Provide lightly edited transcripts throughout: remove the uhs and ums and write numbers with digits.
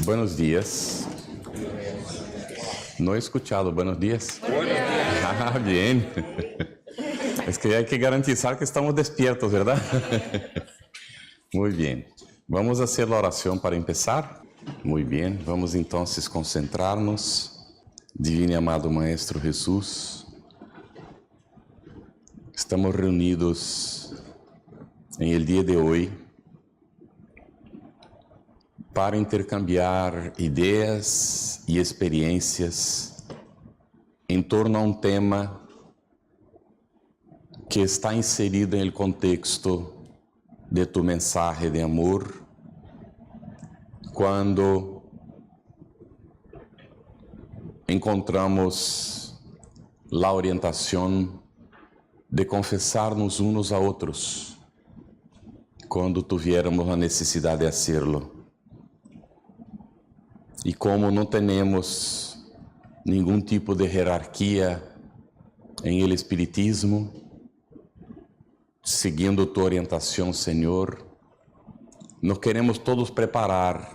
Buenos días. No he escuchado buenos días. Buenos días. Ah, bien. Es que hay que garantizar que estamos despiertos, ¿verdad? Muy bien. Vamos a hacer la oración para empezar. Muy bien. Vamos entonces concentrarnos. Divino y amado Maestro Jesús, estamos reunidos en el día de hoy para intercambiar ideas y experiencias en torno a un tema que está inserido en el contexto de tu mensaje de amor, cuando encontramos la orientación de confesarnos unos a otros cuando tuviéramos la necesidad de hacerlo. Y como no tenemos ningún tipo de jerarquía en el espiritismo, siguiendo tu orientación, Señor, nos queremos todos preparar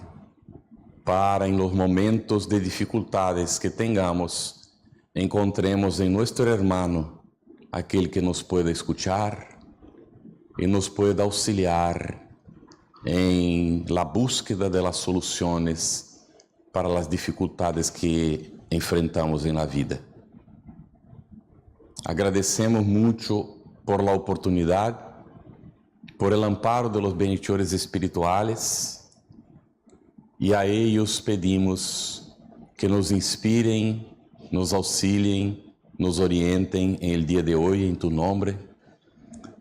para en los momentos de dificultades que tengamos, encontremos en nuestro hermano aquel que nos pueda escuchar y nos pueda auxiliar en la búsqueda de las soluciones para las dificultades que enfrentamos en la vida. Agradecemos mucho por la oportunidad, por el amparo de los benhechores espirituales, y a ellos pedimos que nos inspiren, nos auxilien, nos orienten en el día de hoy en tu nombre,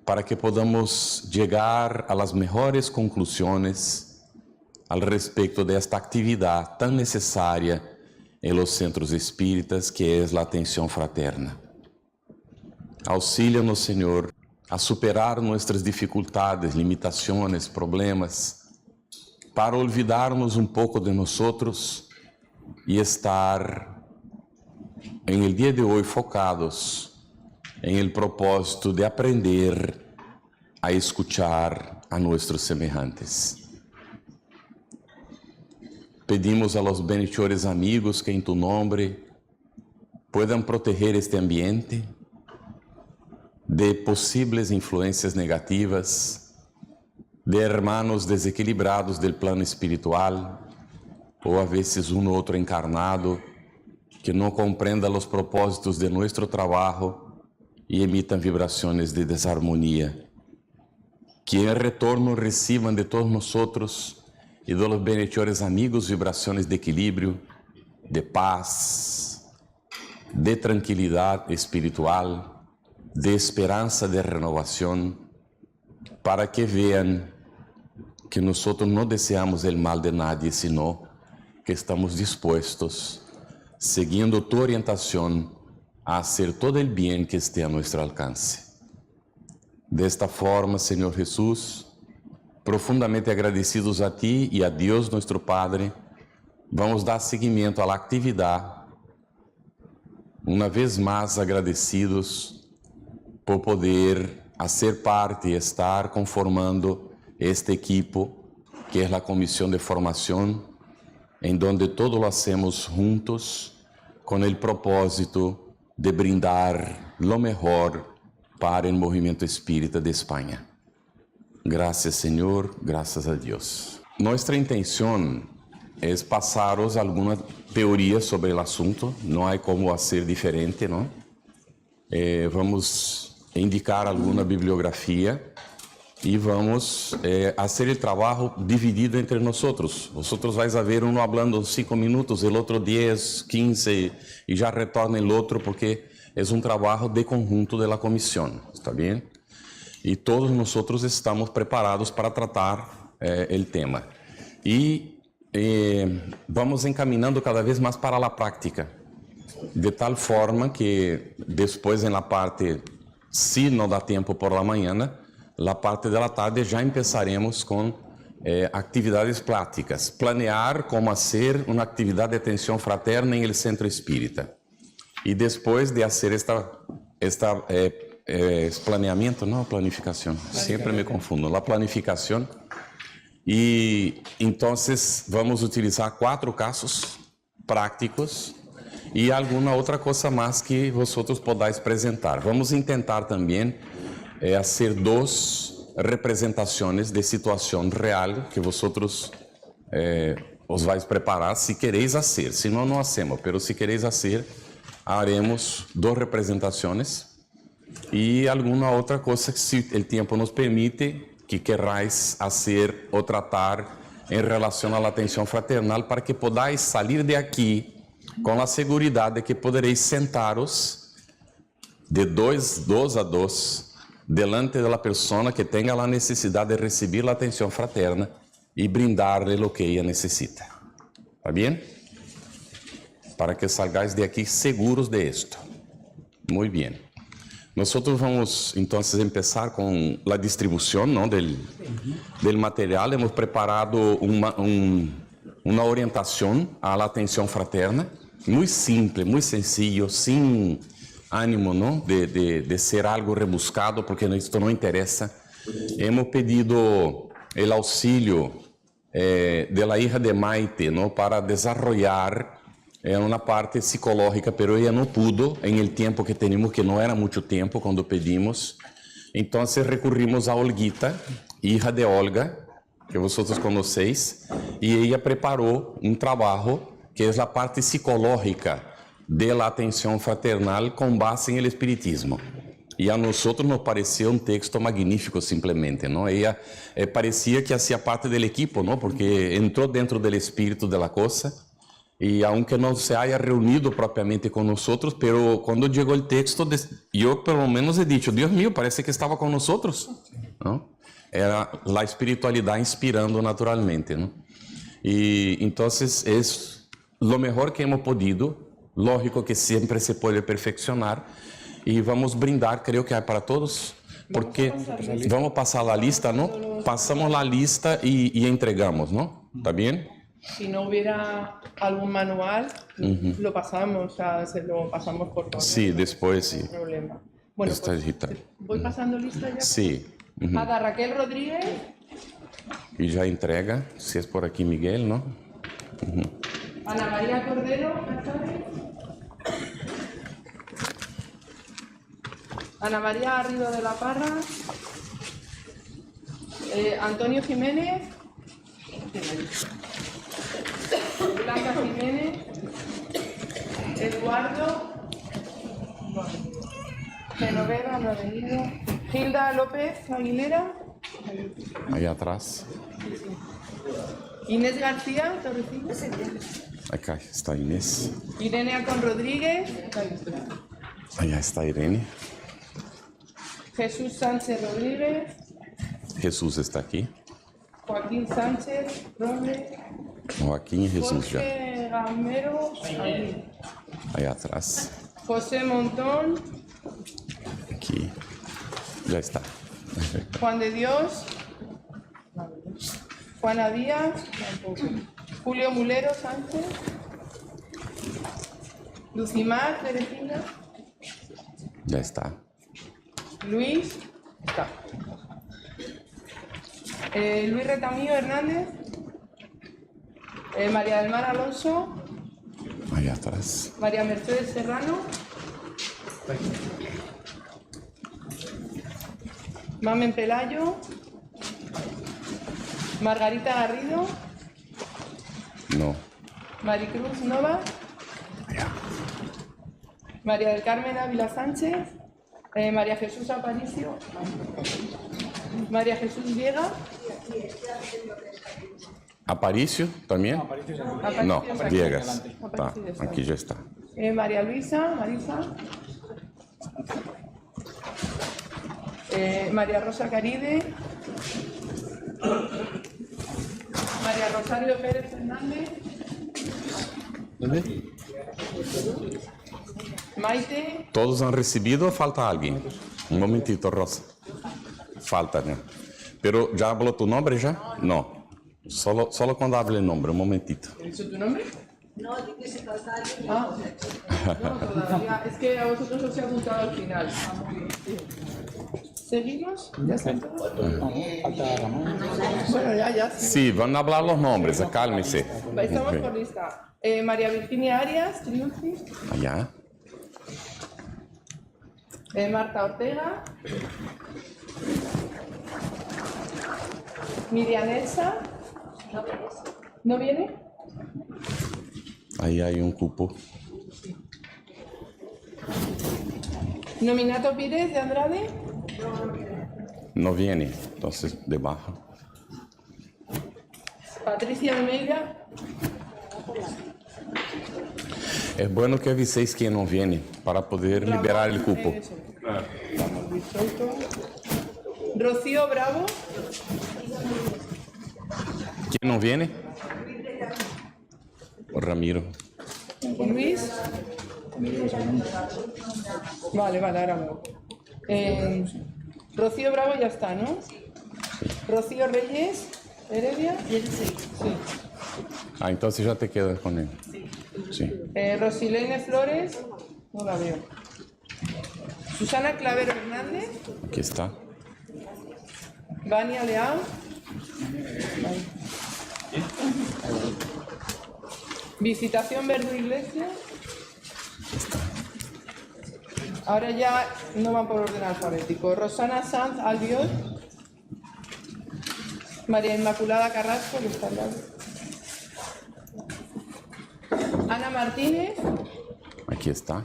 para que podamos llegar a las mejores conclusiones al respecto de esta actividad tan necesaria en los centros espíritas, que es la atención fraterna. Auxílianos, Señor, a superar nuestras dificultades, limitaciones, problemas, para olvidarnos un poco de nosotros y estar en el día de hoy focados en el propósito de aprender a escuchar a nuestros semejantes. Pedimos a los benhechores amigos que en tu nombre puedan proteger este ambiente de posibles influencias negativas, de hermanos desequilibrados del plano espiritual, o a veces uno u otro encarnado, que no comprenda los propósitos de nuestro trabajo y emitan vibraciones de desarmonía. Que en retorno reciban de todos nosotros y de los benhechores amigos vibraciones de equilibrio, de paz, de tranquilidad espiritual, de esperanza de renovación, para que vean que nosotros no deseamos el mal de nadie, sino que estamos dispuestos, siguiendo tu orientación, a hacer todo el bien que esté a nuestro alcance. De esta forma, Señor Jesús, profundamente agradecidos a ti y a Dios nuestro Padre, vamos dar seguimiento a la actividad, una vez más agradecidos por poder hacer parte y estar conformando este equipo, que es la Comisión de Formación, en donde todo lo hacemos juntos con el propósito de brindar lo mejor para el movimiento espírita de España. Gracias, Señor, gracias a Dios. Nuestra intención es pasaros alguna teoría sobre el asunto, no hay cómo hacer diferente, ¿no? Vamos a indicar alguna bibliografía y vamos a hacer el trabajo dividido entre nosotros. Vosotros vais a ver uno hablando 5 minutos, el otro 10, 15 y ya retorna el otro, porque es un trabajo de conjunto de la comisión, ¿está bien? Y todos nosotros estamos preparados para tratar el tema. Y vamos encaminando cada vez más para la práctica, de tal forma que después en la parte, si no da tiempo por la mañana, la parte de la tarde ya empezaremos con actividades prácticas. Planear cómo hacer una actividad de atención fraterna en el centro espírita. Y después de hacer planeamiento, no planificación, siempre me confundo. La planificación, E então vamos utilizar 4 casos práticos e alguma outra coisa mais que vosotros podáis apresentar. Vamos tentar também fazer 2 representações de situação real que vosotros os vais preparar se quereis fazer. Se não, não hacemos, mas se quereis fazer, haremos 2 representações e alguma outra coisa que, se o tempo nos permite, que querrais fazer ou tratar em relação à atenção fraternal, para que podáis sair de aqui com a segurança de que podereis sentar-os de 2 a 2 delante da pessoa que tenha a necessidade de receber a atenção fraterna e brindar-lhe o que ela necessita. ¿Está bem? Para que salgáis de aqui seguros de esto. Muito bem. Nós vamos então começar com a distribuição, ¿no? del material. Hemos preparado uma orientação à atenção fraterna, muito simples, muito sencillo, sem ânimo, ¿no? de ser algo rebuscado, porque isto não interessa. Hemos pedido o auxílio de la hija de Maite, ¿no? Para desarrollar uma parte psicológica, pero ella não pudo em el tempo que teníamos, que não era muito tempo quando pedimos. Então recurrimos a Olguita, hija de Olga, que vosotros conheceis, e ella preparou trabalho que é a parte psicológica de la atenção fraternal com base em el espiritismo. E a nós nos pareceu texto magnífico, simplesmente, não? Ella parecia que fazia parte do equipo, não? Porque entrou dentro do espírito da coisa. E aunque não se haya reunido propriamente com nós, pero quando chegou o texto, eu pelo menos he dicho, Deus mío, parece que estava com nós, não? Era a espiritualidade inspirando naturalmente, não? E então é o melhor que hemos podido. Lógico que sempre se pode perfeccionar e vamos brindar, creio que é para todos, porque vamos passar a lista, não? Passamos a lista e entregamos, não? Está bem? Si no hubiera algún manual, lo pasamos, o sea, se lo pasamos por todo. Sí, después sí. No hay problema. Bueno, pues, ¿voy pasando lista ya? Sí. Ada Raquel Rodríguez. Y ya entrega, si es por aquí Miguel, ¿no? Ana María Cordero, González. Ana María Garrido de la Parra. Antonio Jiménez. Blanca Jiménez, Eduardo, Genoveva, no ha venido, Hilda López Aguilera, ahí atrás. Inés García, Torrecillas, Acá está Inés. Irene Acon Rodríguez, Allá está Irene. Jesús Sánchez Rodríguez, Jesús está aquí. Joaquín Sánchez Robles, Joaquín y Jesús ya. Jorge Gamero, aquí. Ahí atrás. José Montón, Aquí. Ya está. Juan de Dios, Juana Díaz, Julio Mulero Sánchez, Lucimar Teresina, Ya está. Luis, está. Luis Retamillo Hernández, María del Mar Alonso, Ahí atrás. María Mercedes Serrano, Mamen Pelayo, Margarita Garrido, No. Maricruz Nova, Allá. María del Carmen Ávila Sánchez, María Jesús Aparicio, María Jesús Viega, Aparicio también. Aparicio No, está Viegas. aquí. Tá, Aparicio está aquí ya está. María Luisa, Marisa, María Rosa Caride, María Rosario Pérez Fernández, Maite, ¿Todos han recibido o falta alguien? Un momentito, Rosa. Falta, ¿no? Pero, ¿ya habló tu nombre ya? No. Solo cuando hable el nombre, un momentito. ¿he dicho tu nombre? No, di que se falta alguien. Ah, no, todavía. Es que a vosotros os he apuntado al final. Ah, muy bien, sí. ¿Seguimos? ¿Ya está todo? Falta Ramón. Bueno, ya, sí. Sí, van a hablar los nombres, cálmese. Estamos por lista. María Virginia Arias, Triunfi. Allá. Marta Ortega. Miriam Elsa. ¿No viene? Ahí hay un cupo. Nominato Pires de Andrade. No viene, entonces debajo. Patricia Almeida. Es bueno que aviséis quién no viene para poder liberar el cupo. Eso. Vamos, disuelto. Rocío Bravo. ¿Quién no viene? Ramiro. Luis. Vale, ahora veo. Rocío Bravo ya está, ¿no? Rocío Reyes. Heredia. Sí. Ah, entonces ya te quedas con él. Sí. Rosilene Flores. No la veo. Susana Clavero Hernández. Aquí está. Vania Leal. Vale. Visitación Verdo Iglesia. Ahora ya no van por orden alfabético. Rosana Sanz Albiol. María Inmaculada Carrasco, que está al lado. Ana Martínez. Aquí está.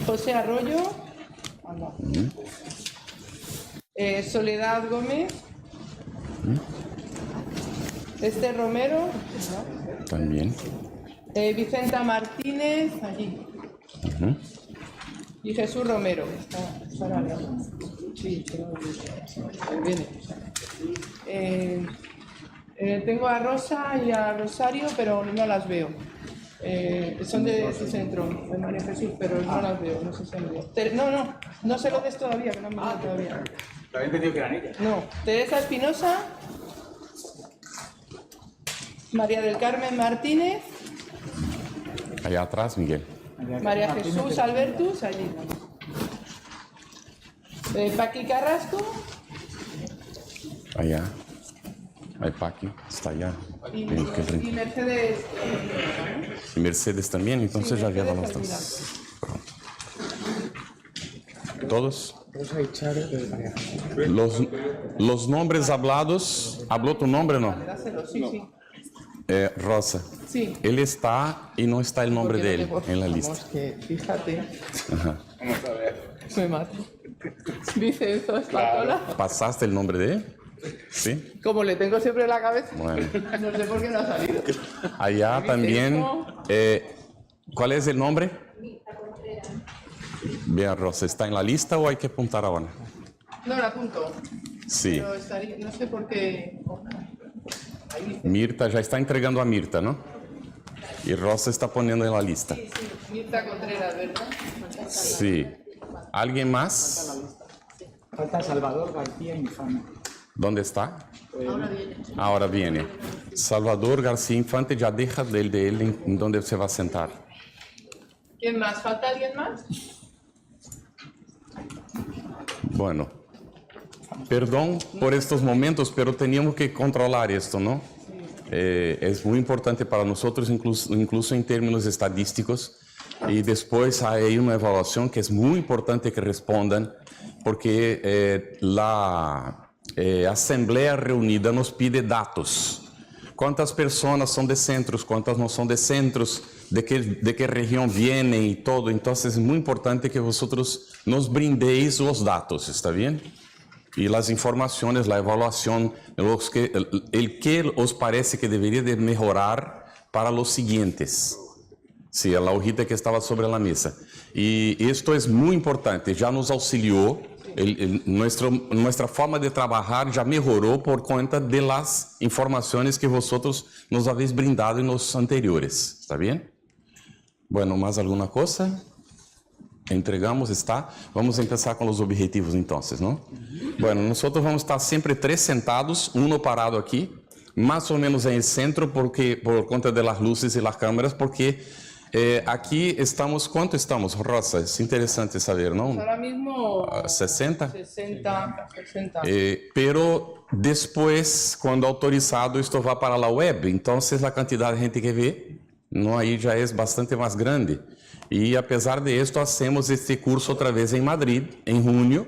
José Arroyo. Soledad Gómez. Esther Romero. También. Vicenta Martínez, allí. Y Jesús Romero. Está al lado. Sí, viene. Tengo a Rosa y a Rosario, pero no las veo. Son de su centro, de María Jesús, pero no las veo, no sé si han venido. No se lo des todavía, que no han venido todavía. Lo había entendido que eran ellas. No, Teresa Espinosa, María del Carmen Martínez, Allá atrás, Miguel. María Jesús Albertus, allí. Paqui Carrasco Allá. Hay Paqui, está allá. y Bien, qué frente. Mercedes. Y Mercedes también, entonces Sí, ya Mercedes llevan los Almirante. dos. ¿Todos? Rosa y Charo de María. Los nombres hablados. ¿Habló tu nombre o no? Dáselo, sí. Rosa. Sí. Él está y no está el nombre Porque de no él le en la borramos, lista. que fíjate, Ajá. Vamos a ver. me mato. Vicenzo Espatola. ¿Pasaste el nombre de él? Sí. Como le tengo siempre en la cabeza, Bueno. no sé por qué no ha salido. Allá también. ¿Cuál es el nombre? Bien, Rosa, ¿está en la lista o hay que apuntar ahora? No la apunto, Sí. pero estaría, no sé por qué. Mirta ya está entregando a Mirta, ¿no? Y Rosa está poniendo en la lista. Sí, Mirta Contreras, ¿verdad? Sí. ¿Alguien más? Falta Salvador García Infante. ¿Dónde está? Ahora viene. Salvador García Infante, ya deja del de él en donde se va a sentar. ¿Quién más? ¿Falta alguien más? Bueno, perdón por estos momentos, pero teníamos que controlar esto, ¿no? Es muy importante para nosotros, incluso en términos estadísticos. Y después hay una evaluación que es muy importante que respondan, porque la Asamblea Reunida nos pide datos. ¿Cuántas personas son de centros? ¿Cuántas no son de centros? ¿De qué región vienen y todo? Entonces es muy importante que vosotros nos brindéis los datos, ¿está bien? Y las informaciones, la evaluación, el que os parece que debería de mejorar para los siguientes. Sí, la hojita que estaba sobre la mesa. Y esto es muy importante, ya nos auxilió, nuestra forma de trabajar ya mejoró por cuenta de las informaciones que vosotros nos habéis brindado en los anteriores, ¿está bien? Bueno, ¿más alguna cosa? Entregamos, está. Vamos a empezar con los objetivos entonces, ¿no? Bueno, nosotros vamos a estar siempre 3 sentados, uno parado aquí, más o menos en el centro, porque por cuenta de las luces y las cámaras, porque Aqui estamos, ¿cuánto estamos, Rosa? Es interesante saber, ¿no? Ahora mismo 60. 60. Pero después, cuando autorizado, esto va para la web. Entonces, la cantidad de gente que ve, ¿no? Ahí ya es bastante más grande. Y a pesar de esto, hacemos este curso otra vez en Madrid, en junio.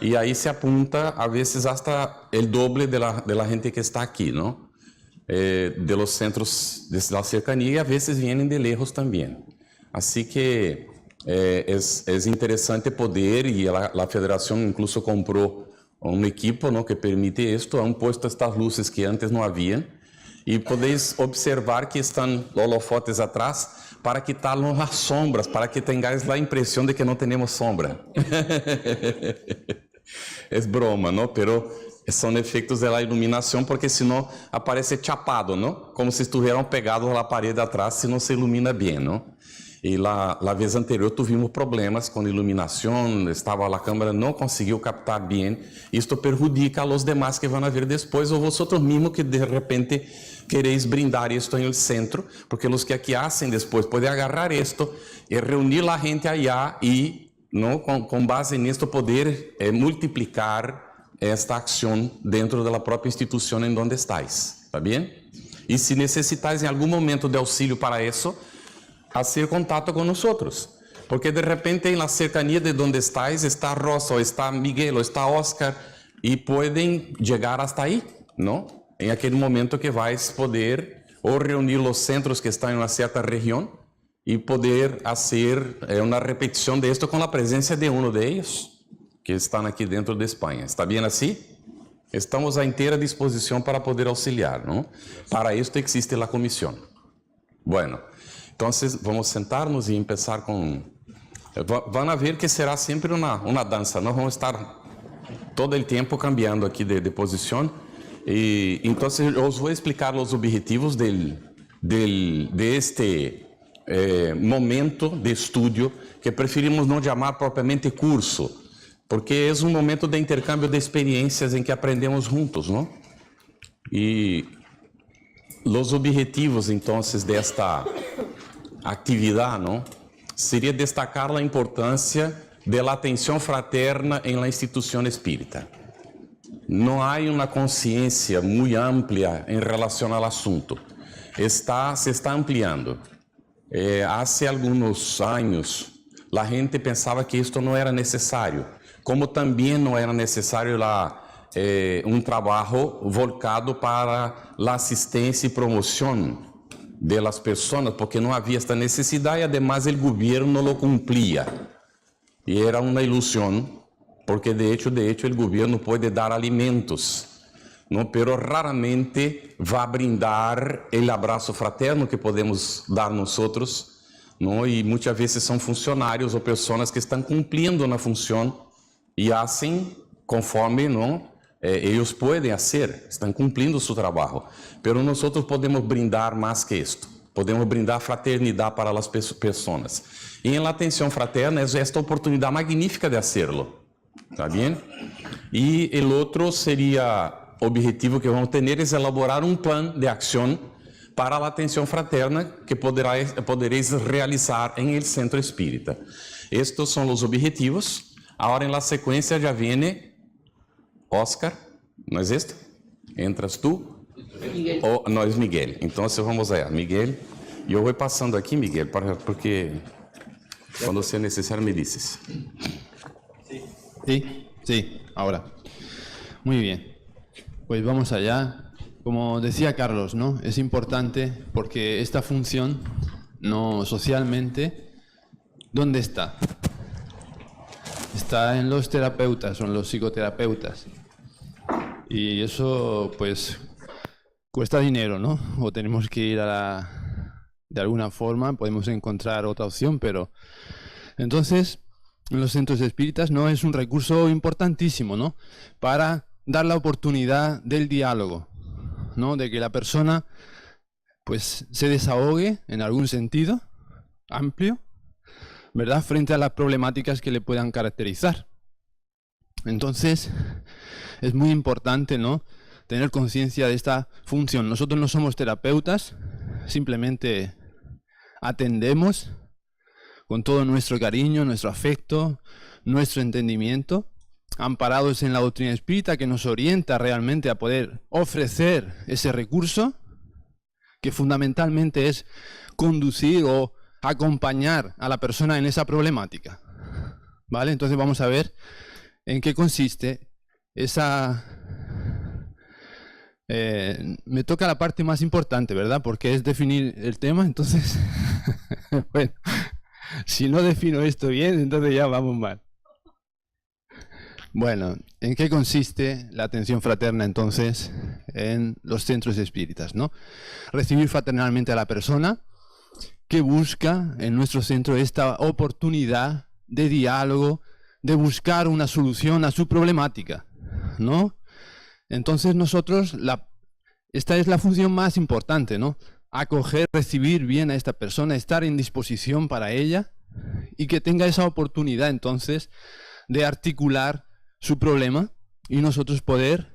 Y ahí se apunta a veces hasta el doble de la gente que está aquí, ¿no? De los centros de la cercanía y a veces vienen de lejos también. Así que es interesante poder, y la federación incluso compró un equipo, ¿no? Que permite esto. Han puesto estas luces que antes no habían y podéis observar que están holofotes atrás para quitarnos las sombras, para que tengáis la impresión de que no tenemos sombra. Es broma, ¿no? Pero son efectos de la iluminación, porque senão aparece chapado, ¿no? Como si estuvieran pegados a la pared de atrás, si no se ilumina bien, ¿no? E la vez anterior tuvimos problemas com iluminação, a câmera não conseguiu captar bem. Isto perjudica a los demás que vão a ver depois, ou vosotros mismos que de repente queréis brindar esto en el centro, porque los que aquí hacen después pueden agarrar esto y reunir la gente allá y, ¿no? Con base en esto poder multiplicar esta acción dentro de la propia institución en donde estáis, ¿está bien? Y si necesitáis en algún momento de auxilio para eso, hacer contacto con nosotros, porque de repente en la cercanía de donde estáis está Rosa, o está Miguel, o está Oscar, y pueden llegar hasta ahí, ¿no? En aquel momento que vais poder o reunir los centros que están en una cierta región y poder hacer una repetición de esto con la presencia de uno de ellos que están aquí dentro de España. ¿Está bien así? Estamos a entera disposición para poder auxiliar, ¿no? Para esto existe la comisión. Bueno, entonces vamos a sentarnos y empezar con... Van a ver que será siempre una danza, ¿no? Vamos a estar todo el tiempo cambiando aquí de posición. Y entonces os voy a explicar los objetivos de este momento de estudio, que preferimos no llamar propriamente curso, porque es un momento de intercambio de experiencias en que aprendemos juntos, ¿no? Y los objetivos entonces de esta actividad, ¿no? Sería destacar la importancia de la atención fraterna en la institución espírita. No hay una conciencia muy amplia en relación al asunto. Se está ampliando. Hace algunos años la gente pensaba que esto no era necesario, como también no era necesario un trabajo volcado para la asistencia y promoción de las personas, porque no había esta necesidad y además el gobierno lo cumplía. Y era una ilusión, porque de hecho el gobierno puede dar alimentos, ¿no? Pero raramente va a brindar el abrazo fraterno que podemos dar nosotros, ¿no? Y muchas veces son funcionarios o personas que están cumpliendo una función y hacen conforme, ¿no? Ellos pueden hacer, están cumpliendo su trabajo, pero nosotros podemos brindar más que esto, podemos brindar fraternidad para las personas. Y en la atención fraterna es esta oportunidad magnífica de hacerlo, ¿está bien? Y el otro sería objetivo que vamos a tener es elaborar un plan de acción para la atención fraterna que poderéis realizar en el centro espírita. Estos son los objetivos. Ahora en la secuencia ya viene Oscar, ¿no es esto? Entras tú. Miguel. O no, es Miguel. Entonces vamos allá, Miguel. Yo voy pasando aquí, Miguel, porque cuando sea necesario me dices. Sí, ahora. Muy bien. Pues vamos allá. Como decía Carlos, ¿no? Es importante porque esta función, no socialmente, ¿dónde está? Está en los terapeutas o en los psicoterapeutas. Y eso, pues, cuesta dinero, ¿no? O tenemos que ir de alguna forma, podemos encontrar otra opción, pero... Entonces, en los centros espíritas no es un recurso importantísimo, ¿no? Para dar la oportunidad del diálogo, ¿no? De que la persona, pues, se desahogue en algún sentido amplio, ¿verdad? Frente a las problemáticas que le puedan caracterizar. Entonces, es muy importante, ¿no? Tener conciencia de esta función. Nosotros no somos terapeutas, simplemente atendemos con todo nuestro cariño, nuestro afecto, nuestro entendimiento, amparados en la doctrina espírita que nos orienta realmente a poder ofrecer ese recurso, que fundamentalmente es conducir o acompañar a la persona en esa problemática. ¿Vale? Entonces vamos a ver en qué consiste esa... me toca la parte más importante, ¿verdad? Porque es definir el tema, entonces... bueno, si no defino esto bien, entonces ya vamos mal. Bueno, ¿en qué consiste la atención fraterna entonces en los centros espíritas, ¿no? Recibir fraternalmente a la persona que busca en nuestro centro esta oportunidad de diálogo, de buscar una solución a su problemática, ¿no? Entonces nosotros, esta es la función más importante, ¿no? Acoger, recibir bien a esta persona, estar en disposición para ella y que tenga esa oportunidad entonces de articular su problema y nosotros poder,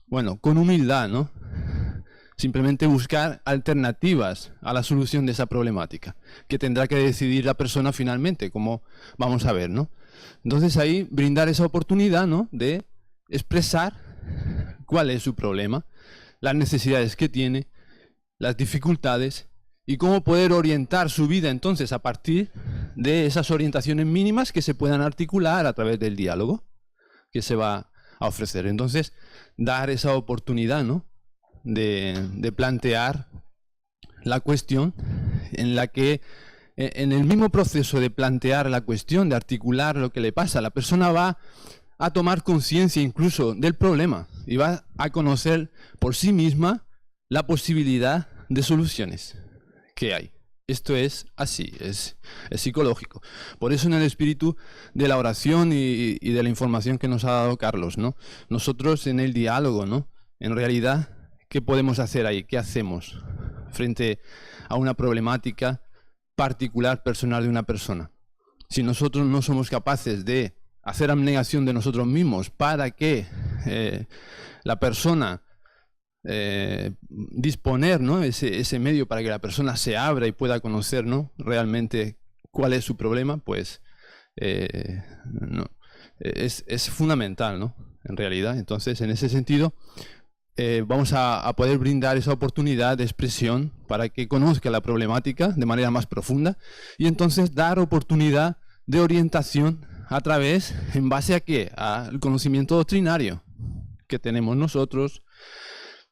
bueno, con humildad, ¿no? Simplemente buscar alternativas a la solución de esa problemática, que tendrá que decidir la persona finalmente, como vamos a ver, ¿no? Entonces ahí brindar esa oportunidad, ¿no? De expresar cuál es su problema, las necesidades que tiene, las dificultades y cómo poder orientar su vida entonces a partir de esas orientaciones mínimas que se puedan articular a través del diálogo que se va a ofrecer. Entonces, dar esa oportunidad, ¿no? de plantear la cuestión en la que en el mismo proceso de plantear la cuestión, de articular lo que le pasa, la persona va a tomar conciencia incluso del problema y va a conocer por sí misma la posibilidad de soluciones que hay. Esto es así, es psicológico. Por eso en el espíritu de la oración y de la información que nos ha dado Carlos, ¿no? Nosotros en el diálogo, ¿no? En realidad, ¿qué podemos hacer ahí? ¿Qué hacemos frente a una problemática particular, personal de una persona? Si nosotros no somos capaces de hacer abnegación de nosotros mismos para que la persona disponer, ¿no? ese medio para que la persona se abra y pueda conocer, ¿no? realmente cuál es su problema, pues no. Es fundamental, ¿no? En realidad. Entonces, en ese sentido, vamos a poder brindar esa oportunidad de expresión para que conozca la problemática de manera más profunda y entonces dar oportunidad de orientación a través, ¿en base a qué? Al conocimiento doctrinario que tenemos nosotros.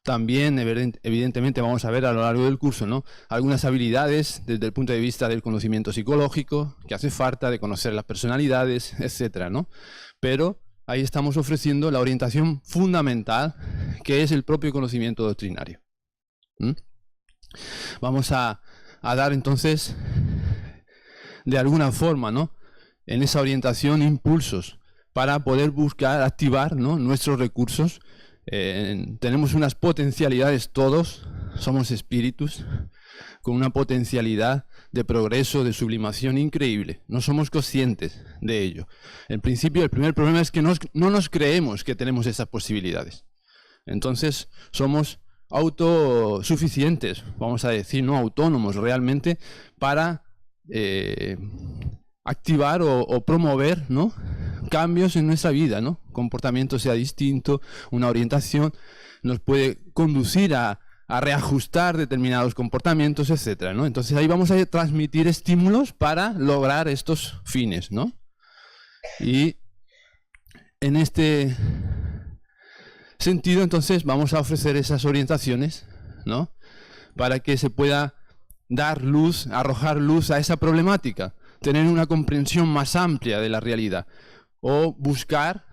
También, evidentemente, vamos a ver a lo largo del curso, ¿no? Algunas habilidades desde el punto de vista del conocimiento psicológico, que hace falta de conocer las personalidades, etcétera, ¿no? Pero ahí estamos ofreciendo la orientación fundamental, que es el propio conocimiento doctrinario. Vamos a dar entonces, de alguna forma, ¿no? En esa orientación, impulsos para poder buscar, activar, ¿no? nuestros recursos. Tenemos unas potencialidades todos, somos espíritus con una potencialidad de progreso, de sublimación increíble. No somos conscientes de ello. En principio, el primer problema es que no nos creemos que tenemos esas posibilidades. Entonces, somos autosuficientes, vamos a decir, no autónomos realmente, para activar o promover, ¿no? cambios en nuestra vida, ¿no? Comportamiento sea distinto, una orientación nos puede conducir a reajustar determinados comportamientos, etcétera, ¿no? Entonces ahí vamos a transmitir estímulos para lograr estos fines, ¿no? Y en este sentido, entonces, vamos a ofrecer esas orientaciones, ¿no? Para que se pueda dar luz, arrojar luz a esa problemática, tener una comprensión más amplia de la realidad, o buscar,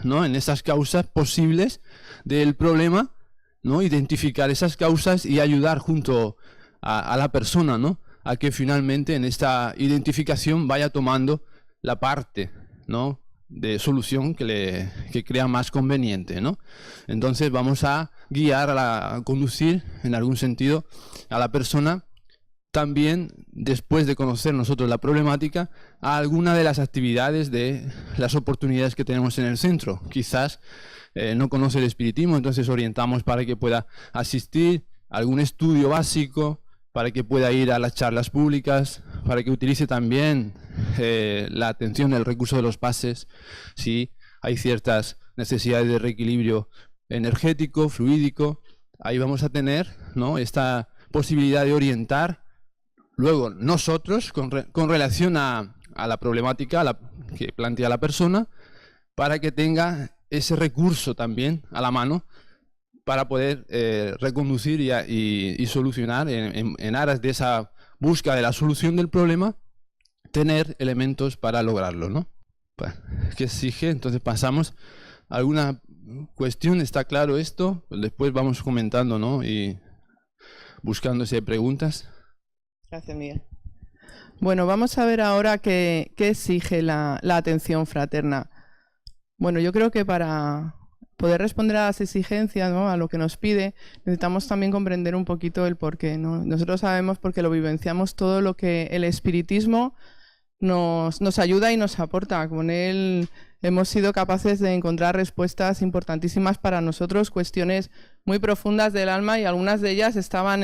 ¿no? en esas causas posibles del problema, ¿no? identificar esas causas y ayudar junto a la persona, ¿no? a que finalmente en esta identificación vaya tomando la parte, ¿no? de solución que crea más conveniente, ¿no? Entonces vamos a guiar, a conducir en algún sentido a la persona también, después de conocer nosotros la problemática, a alguna de las actividades de las oportunidades que tenemos en el centro. Quizás no conoce el espiritismo, entonces orientamos para que pueda asistir a algún estudio básico, para que pueda ir a las charlas públicas, para que utilice también la atención, el recurso de los pases, si hay ciertas necesidades de reequilibrio energético, fluídico. Ahí vamos a tener, ¿no?, esta posibilidad de orientar luego nosotros con relación a la problemática que plantea la persona, para que tenga ese recurso también a la mano para poder reconducir y solucionar en aras de esa búsqueda de la solución del problema, tener elementos para lograrlo, ¿no? ¿Qué exige? Entonces pasamos a alguna cuestión. ¿Está claro esto? Pues después vamos comentando, ¿no?, y buscando si hay preguntas. Gracias, Miguel. Bueno, vamos a ver ahora qué exige la atención fraterna. Bueno, yo creo que para poder responder a las exigencias, ¿no?, a lo que nos pide, necesitamos también comprender un poquito el porqué, ¿no? Nosotros sabemos, porque lo vivenciamos, todo lo que el espiritismo nos ayuda y nos aporta. Con él hemos sido capaces de encontrar respuestas importantísimas para nosotros, cuestiones muy profundas del alma, y algunas de ellas estaban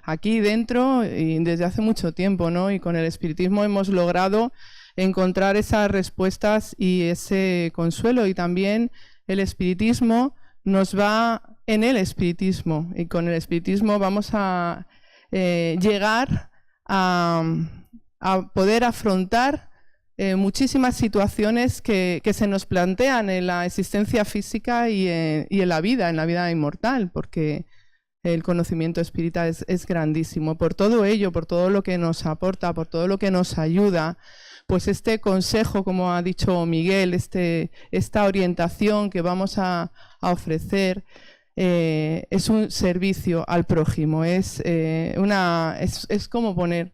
aquí dentro y desde hace mucho tiempo, ¿no? Y con el espiritismo hemos logrado encontrar esas respuestas y ese consuelo. Y también el espiritismo nos va en el espiritismo, y con el espiritismo vamos a llegar a poder afrontar muchísimas situaciones que se nos plantean en la existencia física y en la vida inmortal, porque el conocimiento espírita es grandísimo. Por todo ello, por todo lo que nos aporta, por todo lo que nos ayuda, pues este consejo, como ha dicho Miguel, esta orientación que vamos a ofrecer, es un servicio al prójimo, es como poner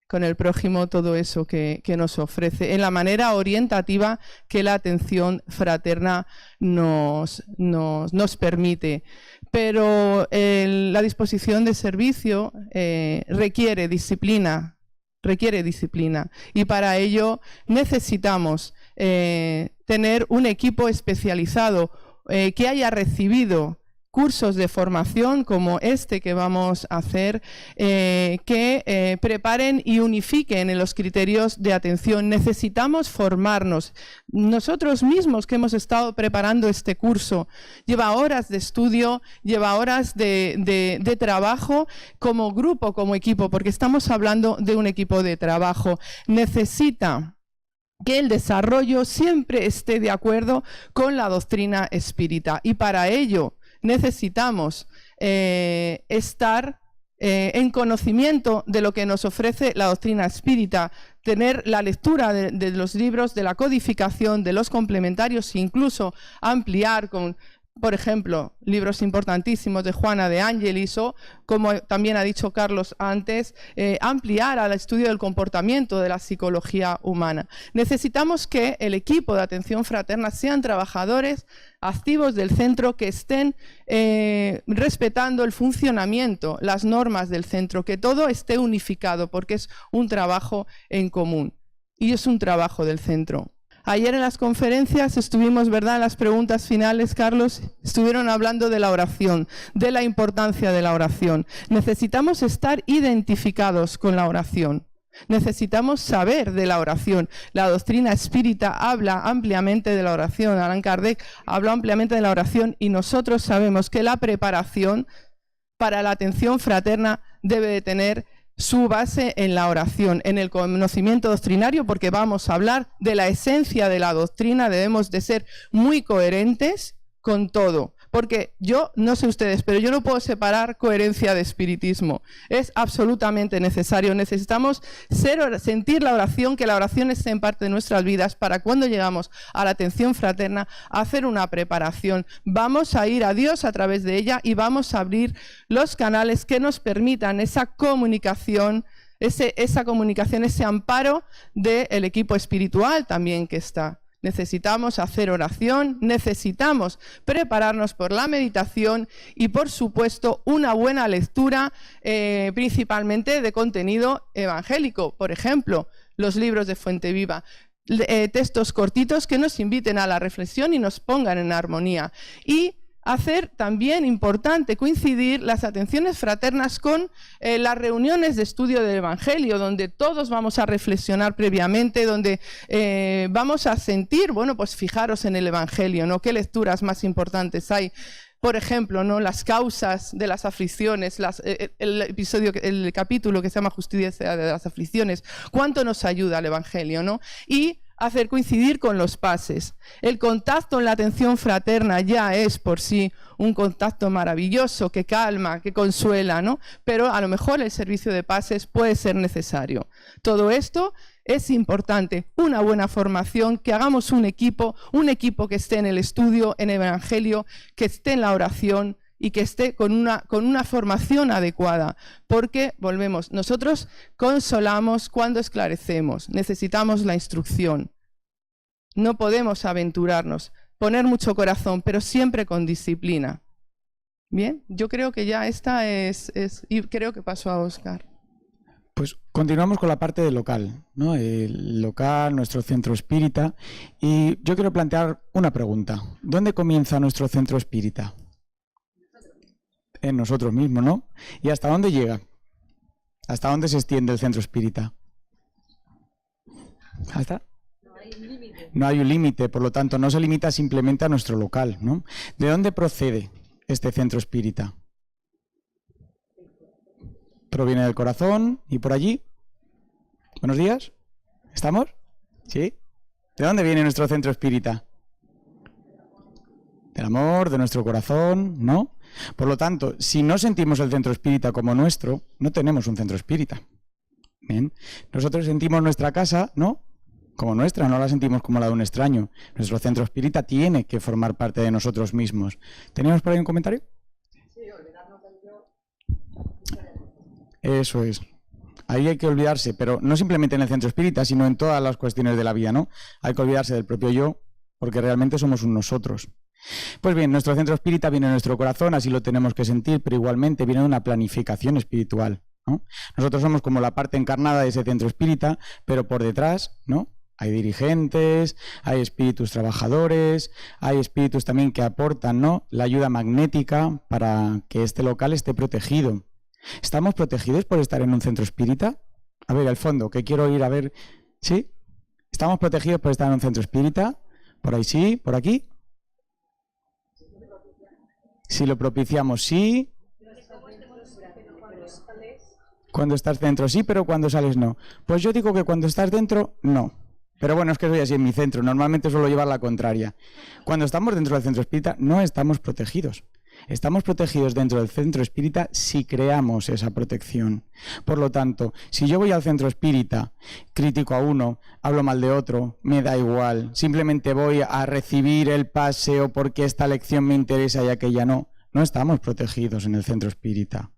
con el prójimo todo eso que nos ofrece, en la manera orientativa que la atención fraterna nos permite. Pero la disposición de servicio requiere disciplina, y para ello necesitamos tener un equipo especializado que haya recibido cursos de formación como este que vamos a hacer, que preparen y unifiquen en los criterios de atención. Necesitamos formarnos. Nosotros mismos que hemos estado preparando este curso, lleva horas de estudio, lleva horas de trabajo como grupo, como equipo, porque estamos hablando de un equipo de trabajo. Necesita que el desarrollo siempre esté de acuerdo con la doctrina espírita, y para ello necesitamos estar en conocimiento de lo que nos ofrece la doctrina espírita, tener la lectura de los libros, de la codificación, de los complementarios, e incluso ampliar con, por ejemplo, libros importantísimos de Juana de Ángelis, o, como también ha dicho Carlos antes, ampliar al estudio del comportamiento de la psicología humana. Necesitamos que el equipo de atención fraterna sean trabajadores activos del centro, que estén respetando el funcionamiento, las normas del centro, que todo esté unificado, porque es un trabajo en común y es un trabajo del centro. Ayer en las conferencias estuvimos, ¿verdad?, en las preguntas finales, Carlos, estuvieron hablando de la oración, de la importancia de la oración. Necesitamos estar identificados con la oración. Necesitamos saber de la oración. La doctrina espírita habla ampliamente de la oración. Allan Kardec habla ampliamente de la oración, y nosotros sabemos que la preparación para la atención fraterna debe de tener su base en la oración, en el conocimiento doctrinario, porque vamos a hablar de la esencia de la doctrina. Debemos de ser muy coherentes con todo, porque yo, no sé ustedes, pero yo no puedo separar coherencia de espiritismo. Es absolutamente necesario. Necesitamos sentir la oración, que la oración esté en parte de nuestras vidas, para cuando llegamos a la atención fraterna, hacer una preparación. Vamos a ir a Dios a través de ella, y vamos a abrir los canales que nos permitan esa comunicación, ese amparo del equipo espiritual también que está. Necesitamos hacer oración, necesitamos prepararnos por la meditación y, por supuesto, una buena lectura, principalmente de contenido evangélico. Por ejemplo, los libros de Fuente Viva, textos cortitos que nos inviten a la reflexión y nos pongan en armonía. Y hacer también importante coincidir las atenciones fraternas con las reuniones de estudio del Evangelio, donde todos vamos a reflexionar previamente, donde vamos a sentir, bueno, pues fijaros en el Evangelio, ¿no? ¿Qué lecturas más importantes hay? Por ejemplo, ¿no? Las causas de las aflicciones, el capítulo que se llama Justicia de las aflicciones, ¿cuánto nos ayuda el Evangelio, ¿no? Y hacer coincidir con los pases. El contacto en la atención fraterna ya es por sí un contacto maravilloso que calma, que consuela, ¿no? Pero a lo mejor el servicio de pases puede ser necesario. Todo esto es importante, una buena formación, que hagamos un equipo que esté en el estudio, en el Evangelio, que esté en la oración y que esté con una formación adecuada, porque, volvemos, nosotros consolamos cuando esclarecemos, necesitamos la instrucción, no podemos aventurarnos, poner mucho corazón, pero siempre con disciplina. Bien, yo creo que ya esta es y creo que paso a Óscar. Pues continuamos con la parte del local, ¿no? El local, nuestro centro espírita, y yo quiero plantear una pregunta. ¿Dónde comienza nuestro centro espírita? En nosotros mismos, ¿no? ¿Y hasta dónde llega? ¿Hasta dónde se extiende el centro espírita? ¿Hasta? No hay un límite, por lo tanto, no se limita simplemente a nuestro local, ¿no? ¿De dónde procede este centro espírita? Proviene del corazón y por allí. Buenos días. ¿Estamos? ¿Sí? ¿De dónde viene nuestro centro espírita? Del amor, de nuestro corazón, ¿no? Por lo tanto, si no sentimos el centro espírita como nuestro, no tenemos un centro espírita. ¿Bien? Nosotros sentimos nuestra casa, ¿no? Como nuestra, no la sentimos como la de un extraño. Nuestro centro espírita tiene que formar parte de nosotros mismos. ¿Teníamos por ahí un comentario? Sí, olvidarnos del yo. Eso es. Ahí hay que olvidarse, pero no simplemente en el centro espírita, sino en todas las cuestiones de la vida, ¿no? Hay que olvidarse del propio yo, porque realmente somos un nosotros. Pues bien, nuestro centro espírita viene de nuestro corazón, así lo tenemos que sentir, pero igualmente viene de una planificación espiritual, ¿no? Nosotros somos como la parte encarnada de ese centro espírita, pero por detrás, ¿no? Hay dirigentes, hay espíritus trabajadores, hay espíritus también que aportan, ¿no? La ayuda magnética para que este local esté protegido. ¿Estamos protegidos por estar en un centro espírita? A ver, al fondo, que quiero ir a ver. ¿Sí? ¿Estamos protegidos por estar en un centro espírita? ¿Por ahí sí? ¿Por aquí? Si lo propiciamos, sí. Cuando estás dentro, sí, pero cuando sales, no. Pues yo digo que cuando estás dentro, no. Pero bueno, es que soy así en mi centro. Normalmente suelo llevar la contraria. Cuando estamos dentro del centro espírita, no estamos protegidos. Estamos protegidos dentro del centro espírita si creamos esa protección. Por lo tanto, si yo voy al centro espírita, critico a uno, hablo mal de otro, me da igual, simplemente voy a recibir el pase o porque esta lección me interesa y aquella no, no estamos protegidos en el centro espírita,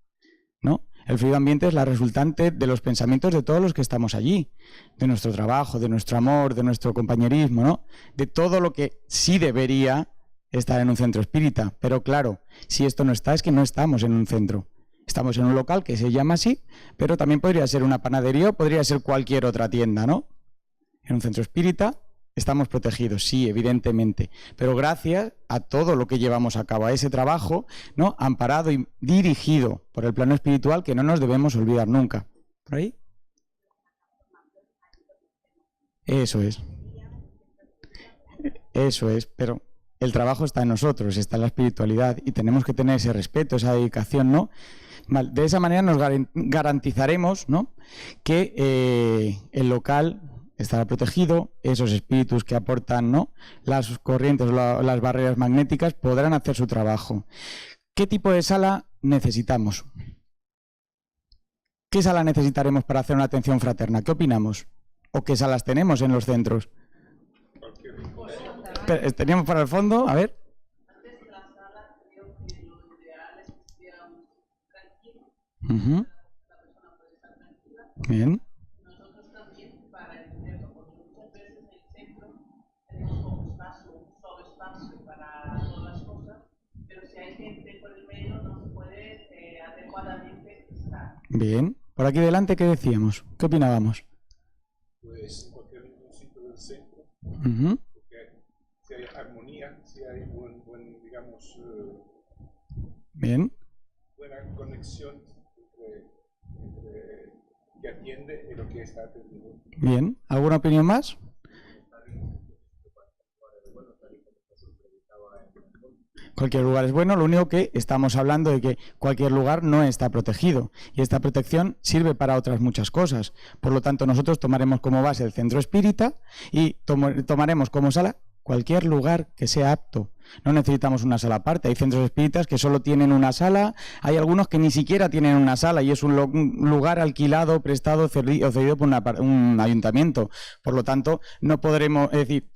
¿no? El fluido ambiente es la resultante de los pensamientos de todos los que estamos allí, de nuestro trabajo, de nuestro amor, de nuestro compañerismo, ¿no? De todo lo que sí debería estar en un centro espírita. Pero claro, si esto no está, es que no estamos en un centro. Estamos en un local que se llama así, pero también podría ser una panadería o podría ser cualquier otra tienda, ¿no? En un centro espírita estamos protegidos, sí, evidentemente, pero gracias a todo lo que llevamos a cabo, a ese trabajo, ¿no? Amparado y dirigido por el plano espiritual que no nos debemos olvidar nunca. ¿Por ahí? Eso es. Eso es, pero el trabajo está en nosotros, está en la espiritualidad y tenemos que tener ese respeto, esa dedicación, ¿no? De esa manera nos garantizaremos, ¿no? Que el local estará protegido, esos espíritus que aportan, ¿no? Las corrientes, las barreras magnéticas podrán hacer su trabajo. ¿Qué tipo de sala necesitamos? ¿Qué sala necesitaremos para hacer una atención fraterna? ¿Qué opinamos? ¿O qué salas tenemos en los centros? Teníamos para el fondo, a ver. Bien. Nosotros también, para entenderlo, porque muchas veces en el centro tenemos como espacio, un solo espacio para todas las cosas, pero si hay gente por el medio no se puede adecuadamente estar. Bien. Por aquí delante, ¿qué decíamos? ¿Qué opinábamos? Pues en cualquier sitio del centro, porque si hay armonía, si hay buen digamos, Bien. buena conexión entre que atiende y lo que está atendido. Bien. ¿Alguna opinión más? Cualquier lugar es bueno, lo único que estamos hablando de que cualquier lugar no está protegido y esta protección sirve para otras muchas cosas. Por lo tanto, nosotros tomaremos como base el centro espírita y tomaremos como sala cualquier lugar que sea apto. No necesitamos una sala aparte. Hay centros espíritas que solo tienen una sala, hay algunos que ni siquiera tienen una sala y es un lugar alquilado, prestado o cedido por un ayuntamiento. Por lo tanto, no podremos, es decir,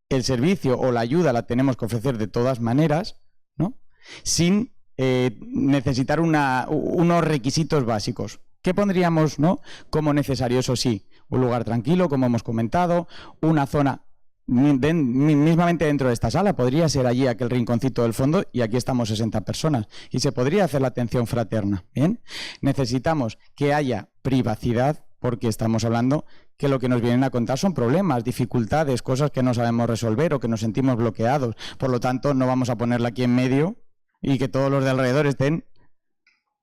el servicio o la ayuda la tenemos que ofrecer de todas maneras, ¿no? Sin necesitar unos requisitos básicos. ¿Qué pondríamos, ¿no?, como necesario? Eso sí, un lugar tranquilo, como hemos comentado, una zona mismamente dentro de esta sala. Podría ser allí aquel rinconcito del fondo y aquí estamos 60 personas y se podría hacer la atención fraterna. ¿Bien? Necesitamos que haya privacidad porque estamos hablando que lo que nos vienen a contar son problemas, dificultades, cosas que no sabemos resolver o que nos sentimos bloqueados. Por lo tanto, no vamos a ponerla aquí en medio y que todos los de alrededor estén,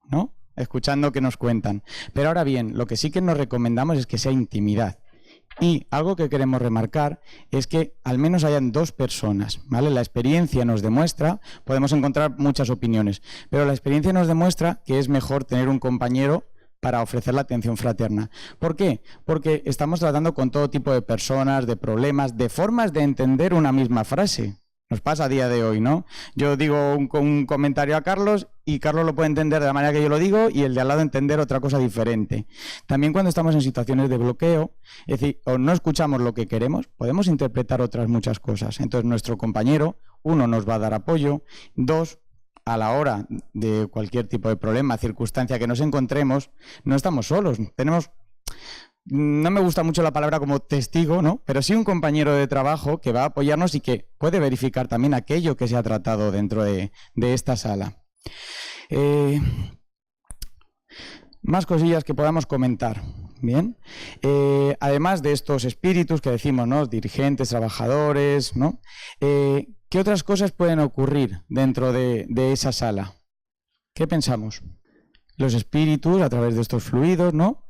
¿no?, escuchando que nos cuentan. Pero ahora bien, lo que sí que nos recomendamos es que sea intimidad. Y algo que queremos remarcar es que al menos hayan dos personas, ¿vale? La experiencia nos demuestra, podemos encontrar muchas opiniones, pero la experiencia nos demuestra que es mejor tener un compañero para ofrecer la atención fraterna. ¿Por qué? Porque estamos tratando con todo tipo de personas, de problemas, de formas de entender una misma frase. Nos pasa a día de hoy, ¿no? Yo digo un comentario a Carlos y Carlos lo puede entender de la manera que yo lo digo y el de al lado entender otra cosa diferente. También cuando estamos en situaciones de bloqueo, es decir, o no escuchamos lo que queremos, podemos interpretar otras muchas cosas. Entonces nuestro compañero, uno, nos va a dar apoyo, dos, a la hora de cualquier tipo de problema, circunstancia que nos encontremos, no estamos solos, tenemos... No me gusta mucho la palabra como testigo, ¿no?, pero sí un compañero de trabajo que va a apoyarnos y que puede verificar también aquello que se ha tratado dentro de esta sala. Más cosillas que podamos comentar. Bien. Además de estos espíritus que decimos, ¿no?, dirigentes, trabajadores, ¿no?, ¿qué otras cosas pueden ocurrir dentro de esa sala? ¿Qué pensamos? Los espíritus, a través de estos fluidos, ¿no?,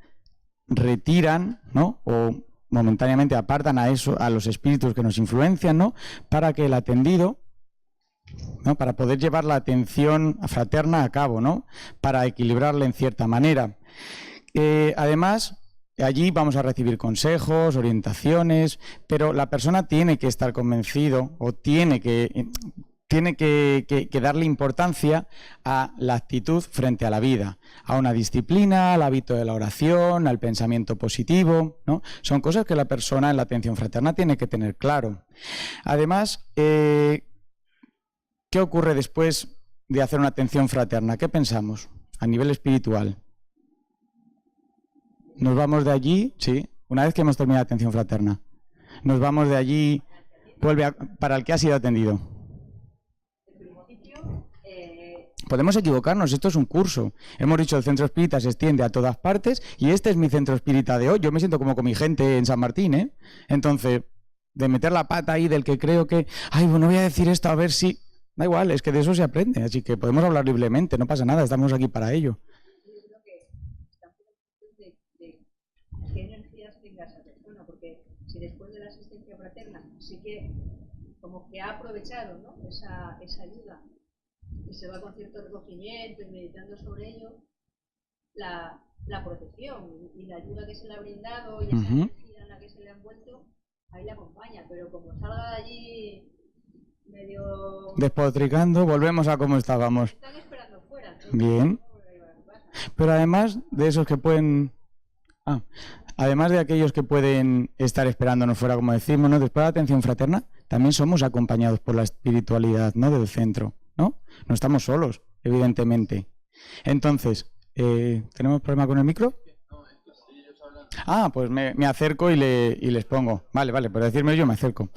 retiran, ¿no?, o momentáneamente apartan a los espíritus que nos influencian, ¿no?, para que el atendido, ¿no?, para poder llevar la atención fraterna a cabo, ¿no?, para equilibrarla en cierta manera. Además, allí vamos a recibir consejos, orientaciones, pero la persona tiene que estar convencido o tiene que darle importancia a la actitud frente a la vida, a una disciplina, al hábito de la oración, al pensamiento positivo, ¿no? Son cosas que la persona en la atención fraterna tiene que tener claro. Además, ¿qué ocurre después de hacer una atención fraterna? ¿Qué pensamos a nivel espiritual? Nos vamos de allí, sí, una vez que hemos terminado la atención fraterna. Nos vamos de allí, para el que ha sido atendido. Podemos equivocarnos, esto es un curso. Hemos dicho el centro espírita se extiende a todas partes y este es mi centro espírita de hoy. Yo me siento como con mi gente en San Martín, ¿eh? Entonces, de meter la pata ahí del que creo que, ay, bueno, voy a decir esto a ver si... Da igual, es que de eso se aprende, así que podemos hablar libremente, no pasa nada, estamos aquí para ello. Yo creo que estamos en de qué energías tenga esa persona, porque si después de la asistencia fraterna sí que como que ha aprovechado, ¿no?, esa ayuda y se va con cierto recogimiento y meditando sobre ello, la protección y la ayuda que se le ha brindado y esa energía en la que se le ha envuelto, ahí le acompaña, pero como salga de allí medio... Despotricando, volvemos a como estábamos. Están esperando fuera. Bien. Pero además de esos que pueden... además de aquellos que pueden estar esperándonos fuera, como decimos, ¿no?, después de la atención fraterna, también somos acompañados por la espiritualidad, ¿no?, del centro, ¿no? No estamos solos, evidentemente. Entonces, ¿tenemos problema con el micro? Pues me acerco y les pongo. Vale, por decirme yo me acerco.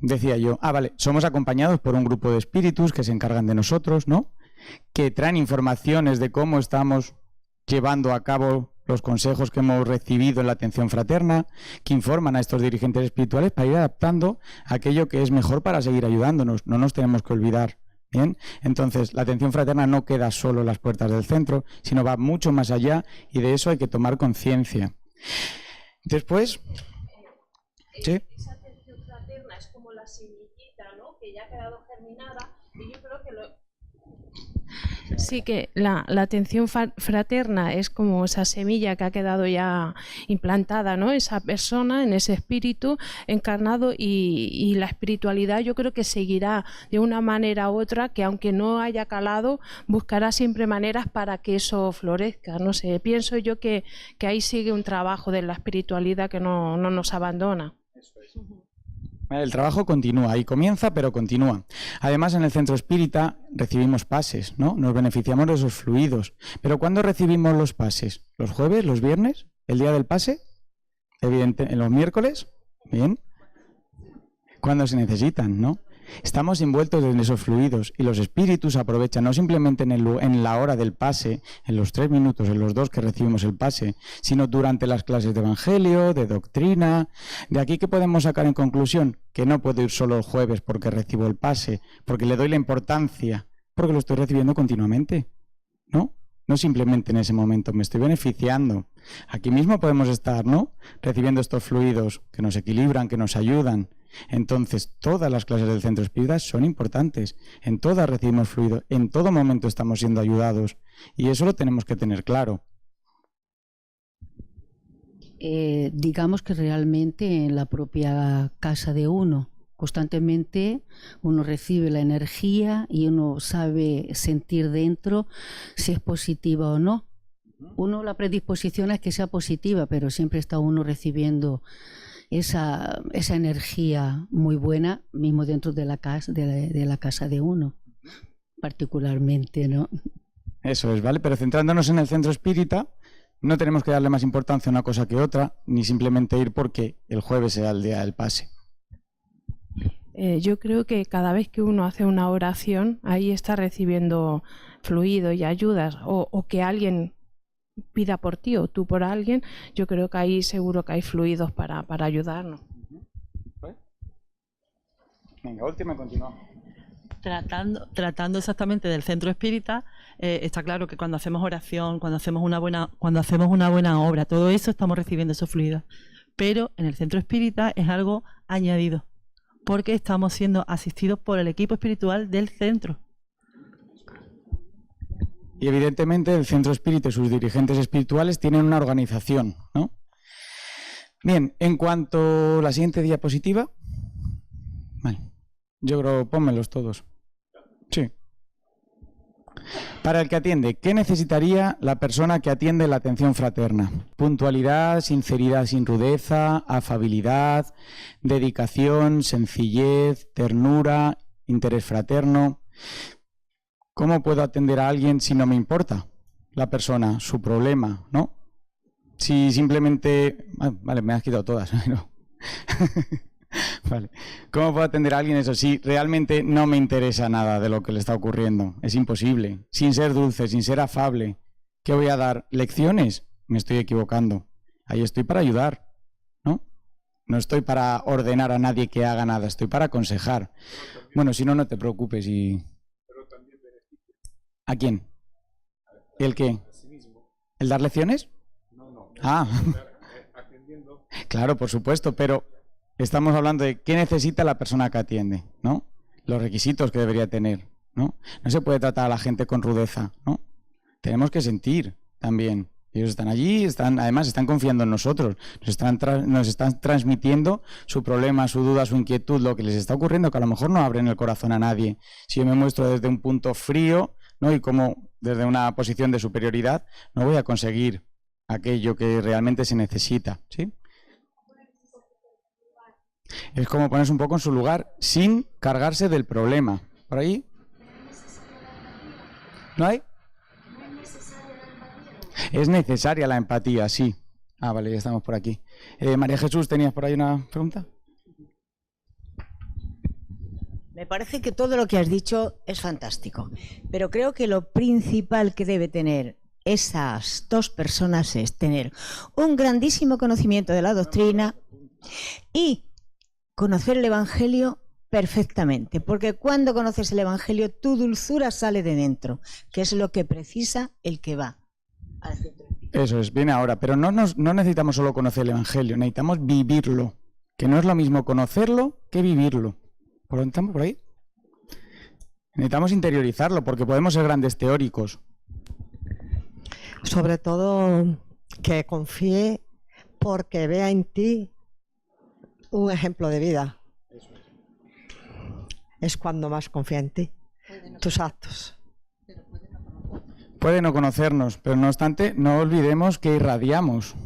Decía yo, vale, somos acompañados por un grupo de espíritus que se encargan de nosotros, ¿no?, que traen informaciones de cómo estamos llevando a cabo los consejos que hemos recibido en la atención fraterna, que informan a estos dirigentes espirituales para ir adaptando aquello que es mejor para seguir ayudándonos. No nos tenemos que olvidar. Bien, entonces la atención fraterna no queda solo en las puertas del centro, sino va mucho más allá y de eso hay que tomar conciencia. Después, ¿sí? Esa atención fraterna es como la semillita, ¿no? Que ya ha quedado germinada y yo creo que Sí, que la atención fraterna es como esa semilla que ha quedado ya implantada, ¿no? Esa persona, en ese espíritu encarnado y la espiritualidad yo creo que seguirá de una manera u otra, que aunque no haya calado, buscará siempre maneras para que eso florezca. No sé, pienso yo que ahí sigue un trabajo de la espiritualidad que no nos abandona. El trabajo continúa y comienza, pero continúa. Además, en el centro espírita recibimos pases, ¿no? Nos beneficiamos de esos fluidos. Pero ¿cuándo recibimos los pases? ¿Los jueves, los viernes? ¿El día del pase? Evidente, ¿en los miércoles? Bien. Cuando se necesitan, ¿no? Estamos envueltos en esos fluidos y los espíritus aprovechan no simplemente en la hora del pase, en los 3 minutos, en los 2 que recibimos el pase, sino durante las clases de evangelio, de doctrina. De aquí, ¿qué podemos sacar en conclusión? Que no puedo ir solo el jueves porque recibo el pase, porque le doy la importancia, porque lo estoy recibiendo continuamente, ¿no? No simplemente en ese momento, me estoy beneficiando. Aquí mismo podemos estar, ¿no? Recibiendo estos fluidos que nos equilibran, que nos ayudan. Entonces, todas las clases del centro espírita son importantes. En todas recibimos fluido, en todo momento estamos siendo ayudados. Y eso lo tenemos que tener claro. Digamos que realmente en la propia casa de uno, constantemente uno recibe la energía y uno sabe sentir dentro si es positiva o no. Uno, la predisposición es que sea positiva, pero siempre está uno recibiendo esa energía muy buena mismo dentro de la casa de uno, particularmente, ¿no? Eso es, ¿vale? Pero centrándonos en el centro espírita, no tenemos que darle más importancia a una cosa que otra, ni simplemente ir porque el jueves sea el día del pase. Yo creo que cada vez que uno hace una oración, ahí está recibiendo fluido y ayudas, o que alguien pida por ti o tú por alguien, yo creo que ahí seguro que hay fluidos para ayudarnos. Venga, última y continuamos. Tratando exactamente del centro espírita, está claro que cuando hacemos oración, cuando hacemos una buena obra, todo eso estamos recibiendo esos fluidos. Pero en el centro espírita es algo añadido, porque estamos siendo asistidos por el equipo espiritual del centro. Y evidentemente el centro espírita y sus dirigentes espirituales tienen una organización, ¿no? Bien, en cuanto a la siguiente diapositiva, vale, yo creo, pónmelos todos. Sí. Para el que atiende, ¿qué necesitaría la persona que atiende la atención fraterna? Puntualidad, sinceridad sin rudeza, afabilidad, dedicación, sencillez, ternura, interés fraterno. ¿Cómo puedo atender a alguien si no me importa la persona, su problema, ¿no? Si simplemente... vale, me has quitado todas, ¿no? Vale. ¿Cómo puedo atender a alguien eso si realmente no me interesa nada de lo que le está ocurriendo? Es imposible. Sin ser dulce, sin ser afable. ¿Qué voy a dar? ¿Lecciones? Me estoy equivocando. Ahí estoy para ayudar, ¿no? No estoy para ordenar a nadie que haga nada, estoy para aconsejar. Bueno, si no, no te preocupes y... ¿A quién? ¿El qué? ¿El dar lecciones? No. Ah, claro, por supuesto, pero estamos hablando de qué necesita la persona que atiende, ¿no? Los requisitos que debería tener, ¿no? No se puede tratar a la gente con rudeza, ¿no? Tenemos que sentir también. Ellos están allí, además están confiando en nosotros, nos están transmitiendo su problema, su duda, su inquietud, lo que les está ocurriendo, que a lo mejor no abren el corazón a nadie. Si yo me muestro desde un punto frío, ¿no? Y como desde una posición de superioridad, no voy a conseguir aquello que realmente se necesita, ¿sí? Es como ponerse un poco en su lugar sin cargarse del problema. ¿Por ahí? ¿No hay? Es necesaria la empatía, sí. Ah, vale, ya estamos por aquí. María Jesús, ¿tenías por ahí una pregunta? Me parece que todo lo que has dicho es fantástico, pero creo que lo principal que debe tener esas dos personas es tener un grandísimo conocimiento de la doctrina y conocer el Evangelio perfectamente, porque cuando conoces el Evangelio tu dulzura sale de dentro, que es lo que precisa el que va al centro. Eso es, viene ahora, pero no necesitamos solo conocer el Evangelio, necesitamos vivirlo, que no es lo mismo conocerlo que vivirlo. ¿Por dónde estamos? ¿Por ahí? Necesitamos interiorizarlo, porque podemos ser grandes teóricos. Sobre todo que confíe porque vea en ti un ejemplo de vida. Es cuando más confía en ti, tus actos. Puede no conocernos, pero no obstante, no olvidemos que irradiamos.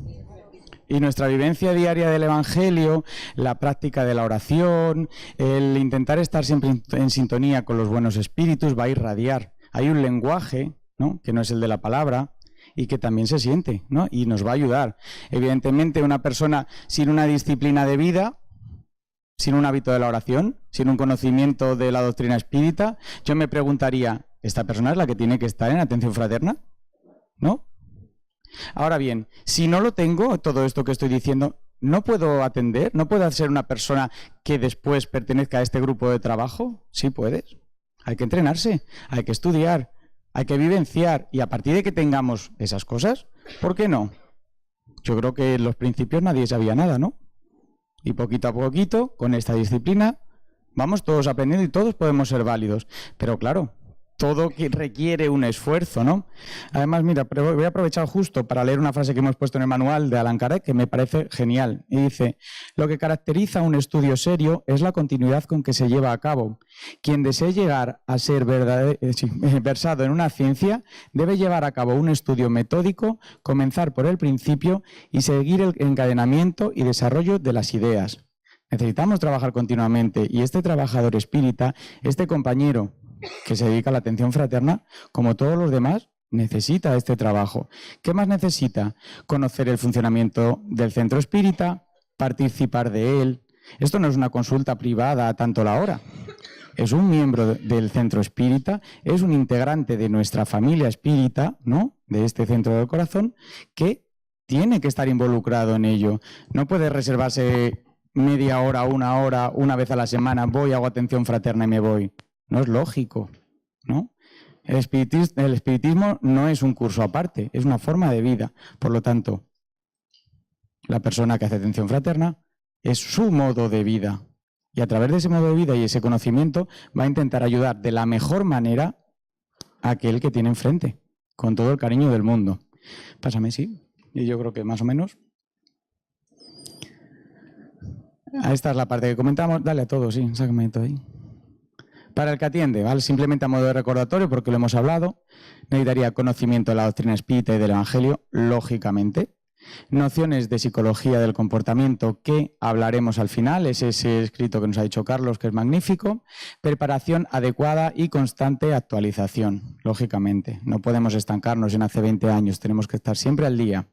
Y nuestra vivencia diaria del Evangelio, la práctica de la oración, el intentar estar siempre en sintonía con los buenos espíritus va a irradiar. Hay un lenguaje, ¿no?, que no es el de la palabra y que también se siente, ¿no?, y nos va a ayudar. Evidentemente, una persona sin una disciplina de vida, sin un hábito de la oración, sin un conocimiento de la doctrina espírita, yo me preguntaría, ¿esta persona es la que tiene que estar en atención fraterna? ¿No? Ahora bien, si no lo tengo, todo esto que estoy diciendo, ¿no puedo atender? ¿No puedo ser una persona que después pertenezca a este grupo de trabajo? Sí puedes. Hay que entrenarse, hay que estudiar, hay que vivenciar, y a partir de que tengamos esas cosas, ¿por qué no? Yo creo que en los principios nadie sabía nada, ¿no? Y poquito a poquito, con esta disciplina, vamos todos aprendiendo y todos podemos ser válidos. Pero claro, todo que requiere un esfuerzo, ¿no? Además, mira, voy a aprovechar justo para leer una frase que hemos puesto en el manual de Allan Kardec, que me parece genial. Y dice, lo que caracteriza un estudio serio es la continuidad con que se lleva a cabo. Quien desee llegar a ser versado en una ciencia debe llevar a cabo un estudio metódico, comenzar por el principio y seguir el encadenamiento y desarrollo de las ideas. Necesitamos trabajar continuamente, y este trabajador espírita, este compañero que se dedica a la atención fraterna, como todos los demás, necesita este trabajo. ¿Qué más necesita? Conocer el funcionamiento del centro espírita, participar de él. Esto no es una consulta privada a tanto la hora. Es un miembro del centro espírita, es un integrante de nuestra familia espírita, ¿no?, de este centro del corazón, que tiene que estar involucrado en ello. No puede reservarse media hora, una vez a la semana, voy, hago atención fraterna y me voy. No es lógico, ¿no? El espiritismo no es un curso aparte, es una forma de vida. Por lo tanto, la persona que hace atención fraterna es su modo de vida. Y a través de ese modo de vida y ese conocimiento va a intentar ayudar de la mejor manera a aquel que tiene enfrente, con todo el cariño del mundo. Pásame, sí. Y yo creo que más o menos. Esta es la parte que comentamos. Dale a todos, sí, sácame todo ahí. Para el que atiende, ¿vale?, simplemente a modo de recordatorio, porque lo hemos hablado, necesitaría conocimiento de la doctrina espírita y del Evangelio, lógicamente. Nociones de psicología del comportamiento, que hablaremos al final, es ese escrito que nos ha dicho Carlos, que es magnífico. Preparación adecuada y constante actualización, lógicamente. No podemos estancarnos en hace 20 años, tenemos que estar siempre al día.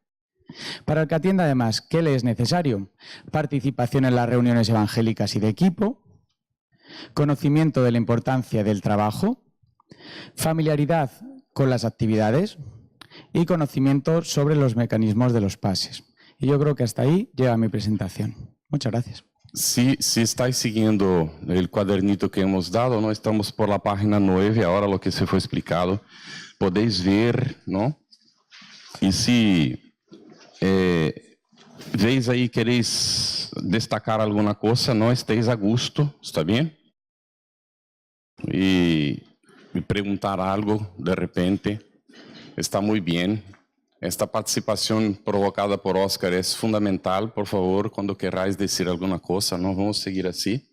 Para el que atienda, además, ¿qué le es necesario? Participación en las reuniones evangélicas y de equipo, conocimiento de la importancia del trabajo, familiaridad con las actividades y conocimiento sobre los mecanismos de los pases. Y yo creo que hasta ahí llega mi presentación. Muchas gracias. Si estáis siguiendo el cuadernito que hemos dado, ¿no?, estamos por la página 9, ahora lo que se fue explicado. Podéis ver, ¿no? Y si veis ahí, queréis destacar alguna cosa, no estéis a gusto, ¿está bien? Y preguntar algo de repente, está muy bien. Esta participación provocada por Oscar es fundamental. Por favor, cuando queráis decir alguna cosa, no vamos a seguir así.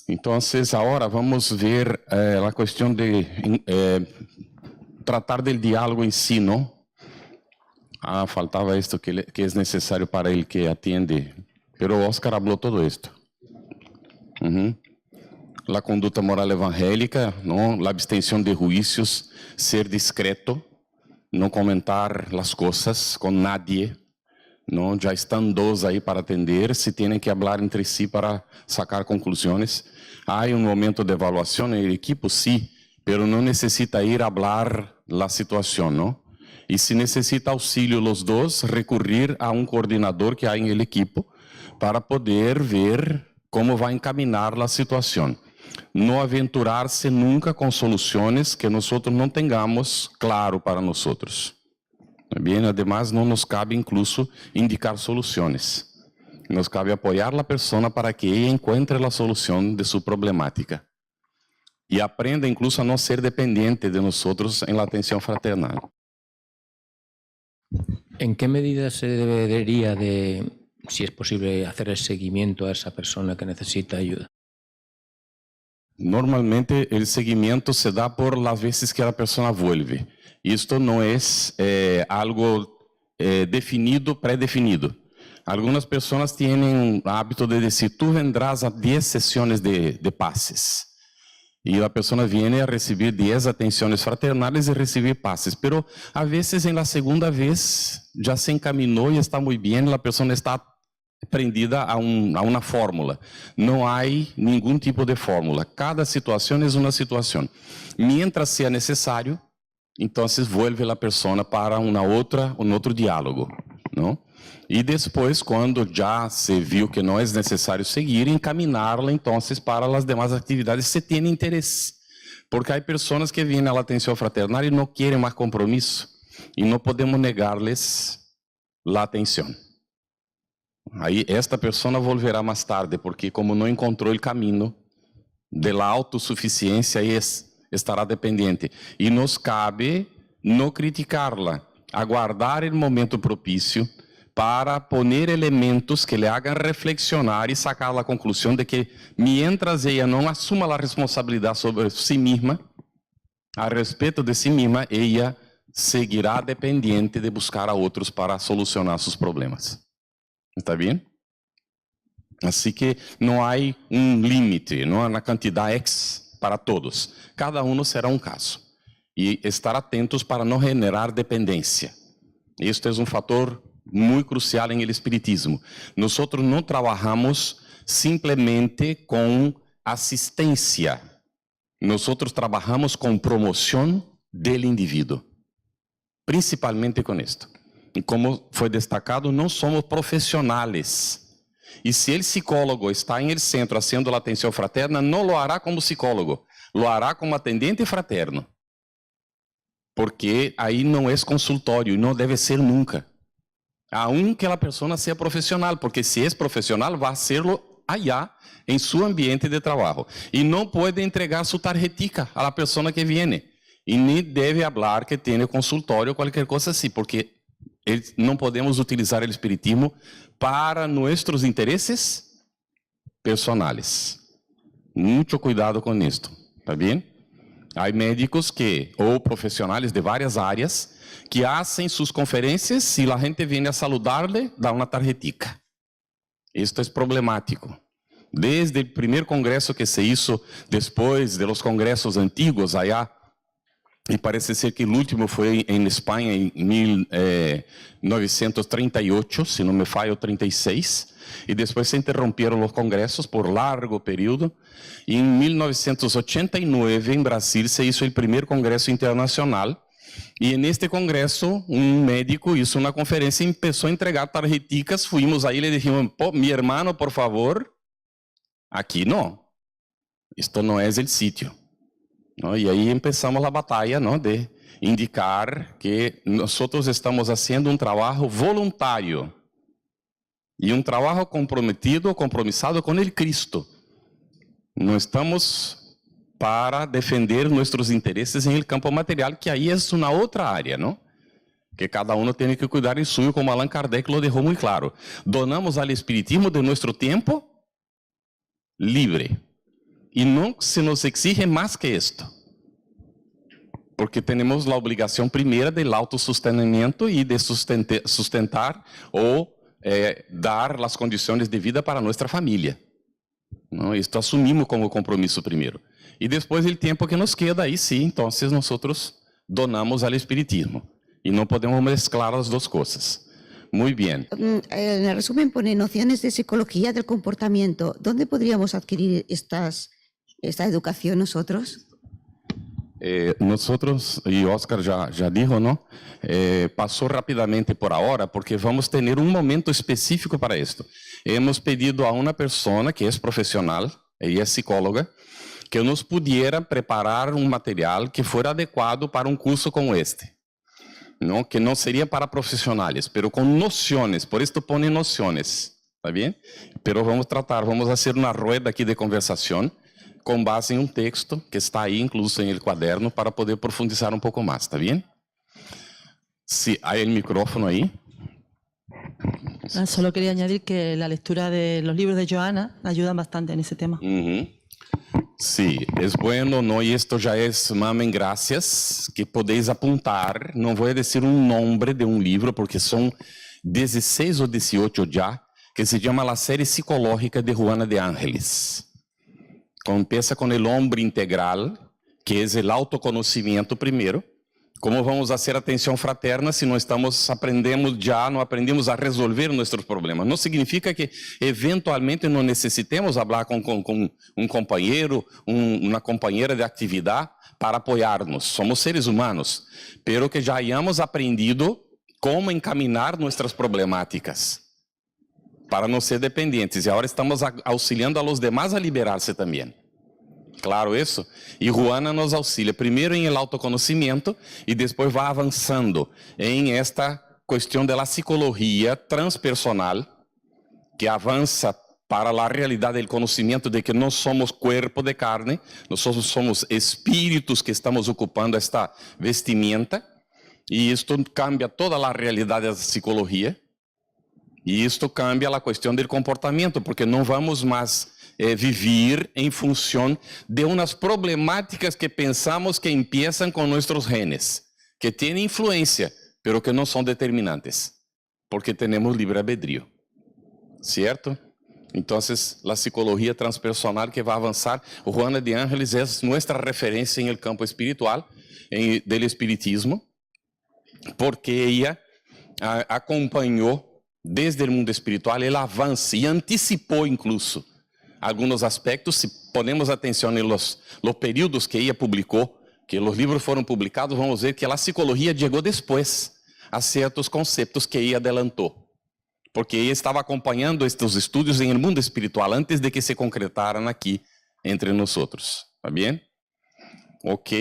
Entonces, ahora vamos a ver la cuestión de tratar del diálogo en sí, ¿no? Ah, faltaba esto que es necesario para el que atiende. Pero Oscar habló todo esto. La conducta moral evangélica, ¿no?, la abstención de juicios, ser discreto, no comentar las cosas con nadie, ¿no? Ya están dos ahí para atender, se tienen que hablar entre sí para sacar conclusiones. Hay un momento de evaluación en el equipo, sí, pero no necesita ir a hablar la situación, ¿no? Y si necesita auxilio los dos, recurrir a un coordinador que hay en el equipo para poder ver cómo va a encaminar la situación. No aventurarse nunca con soluciones que nosotros no tengamos claro para nosotros. Bien, además no nos cabe incluso indicar soluciones. Nos cabe apoyar a la persona para que ella encuentre la solución de su problemática. Y aprenda incluso a no ser dependiente de nosotros en la atención fraternal. ¿En qué medida se debería de, si es posible, hacer el seguimiento a esa persona que necesita ayuda? Normalmente el seguimiento se da por las veces que la persona vuelve. Esto no es algo definido, predefinido. Algunas personas tienen el hábito de decir, tú vendrás a 10 sesiones de pases. Y la persona viene a recibir 10 atenciones fraternales y recibir pases. Pero a veces en la segunda vez ya se encaminó y está muy bien, la persona está prendida a una fórmula. No hay ningún tipo de fórmula. Cada situación es una situación. Mientras sea necesario, entonces vuelve la persona para un otro diálogo, ¿no? Y después, cuando ya se vio que no es necesario seguir, encaminarla entonces para las demás actividades si tiene interés. Porque hay personas que vienen a la atención fraternal y no quieren más compromiso. Y no podemos negarles la atención. Aí esta persona volverá mais tarde, porque como não encontrou o caminho de la autossuficiência, estará dependente. E nos cabe não criticá-la, aguardar o momento propício para poner elementos que le hagan reflexionar e sacar a conclusão de que, mientras ella não assuma a responsabilidade sobre si misma, a respeito de si misma, ella seguirá dependiente de buscar a outros para solucionar seus problemas. ¿Está bien? Así que no hay un límite, no hay una cantidad X para todos. Cada uno será un caso. Y estar atentos para no generar dependencia. Esto es un factor muy crucial en el espiritismo. Nosotros no trabajamos simplemente con asistencia. Nosotros trabajamos con promoción del individuo. Principalmente con esto. E como foi destacado, não somos profissionais. E se o psicólogo está em el centro haciendo a atenção fraterna, não lo hará como psicólogo, lo hará como atendente fraterno. Porque aí não é consultório e não deve ser nunca. Aunque a pessoa seja profissional, porque se é profissional, vai ser-lo allá em seu ambiente de trabalho. E não pode entregar sua tarjetica a la pessoa que viene. E nem deve falar que tem consultório ou qualquer coisa assim, porque não podemos utilizar o espiritismo para nossos interesses personais. Muito cuidado com isto, ¿está bem? Há médicos ou profissionais de várias áreas que fazem suas conferências e a gente vem a saludar-lhe, dá uma tarjetica. Isto é problemático. Desde o primeiro congresso que se hizo depois de los congressos antigos allá, e parece ser que o último foi em Espanha em 1938, se não me falho, 36, e depois se interromperam os congressos por largo período, e em 1989 em Brasil se hizo o primeiro congresso internacional, e neste congresso um médico hizo uma conferência e começou a entregar tarjeticas, fuimos aí e le dijimos, mi hermano, por favor, aqui não, isto não é o sítio. ¿no? Y ahí empezamos la batalla, ¿no? De indicar que nosotros estamos haciendo un trabajo voluntario y un trabajo comprometido, compromisado con el Cristo. No estamos para defender nuestros intereses en el campo material, que ahí es una otra área, ¿no? Que cada uno tiene que cuidar en suyo, como Allan Kardec lo dejó muy claro. Donamos al espiritismo de nuestro tiempo libre. Y no se nos exige más que esto. Porque tenemos la obligación primera del autosostenimiento y de sustentar o dar las condiciones de vida para nuestra familia. ¿No? Esto asumimos como compromiso primero. Y después el tiempo que nos queda, ahí sí, entonces nosotros donamos al espiritismo. Y no podemos mezclar las dos cosas. Muy bien. En el resumen pone nociones de psicología del comportamiento. ¿Dónde podríamos adquirir esta educación nosotros? nosotros, y Oscar ya dijo, ¿no? Pasó rápidamente por ahora, porque vamos a tener un momento específico para esto. Hemos pedido a una persona que es profesional, ella es psicóloga, que nos pudiera preparar un material que fuera adecuado para un curso como este. ¿No? Que no sería para profesionales, pero con nociones, por esto pone nociones, ¿está bien? Pero vamos a hacer una rueda aquí de conversación con base en un texto que está ahí incluso en el cuaderno para poder profundizar un poco más, ¿está bien? Sí, hay el micrófono ahí. Solo quería añadir que la lectura de los libros de Joana ayudan bastante en ese tema. Sí, es bueno, ¿no? Y esto ya es, mamen, gracias, que podéis apuntar. No voy a decir un nombre de un libro, porque son 16 o 18 ya, que se llama La Serie Psicológica de Joana de Ángeles. Empieza con el hombre integral, que es el autoconocimiento primero. ¿Cómo vamos a hacer atención fraterna si no aprendemos a resolver nuestros problemas? No significa que eventualmente no necesitemos hablar con un compañero, una compañera de actividad para apoyarnos. Somos seres humanos, pero que ya hayamos aprendido cómo encaminar nuestras problemáticas para no ser dependientes. Y ahora estamos auxiliando a los demás a liberarse también. Claro eso. Y Joana nos auxilia primero en el autoconocimiento y después va avanzando en esta cuestión de la psicología transpersonal que avanza para la realidad del conocimiento de que no somos cuerpo de carne, nosotros somos espíritus que estamos ocupando esta vestimenta, y esto cambia toda la realidad de la psicología, y esto cambia la cuestión del comportamiento, porque no vamos más vivir en función de unas problemáticas que pensamos que empiezan con nuestros genes, que tienen influencia, pero que no son determinantes, porque tenemos libre albedrío, ¿cierto? Entonces, la psicología transpersonal que va a avanzar, Joana de Ángeles es nuestra referencia en el campo espiritual, del espiritismo, porque ella acompañó desde el mundo espiritual el avance y anticipó incluso algunos aspectos. Si ponemos atención en los períodos que ella publicó, que los libros fueron publicados, vamos ver que la psicología llegó después a ciertos conceptos que ella adelantó, porque ella estaba acompañando estos estudios en el mundo espiritual antes de que se concretaran aquí entre nosotros. ¿Está bien? Ok.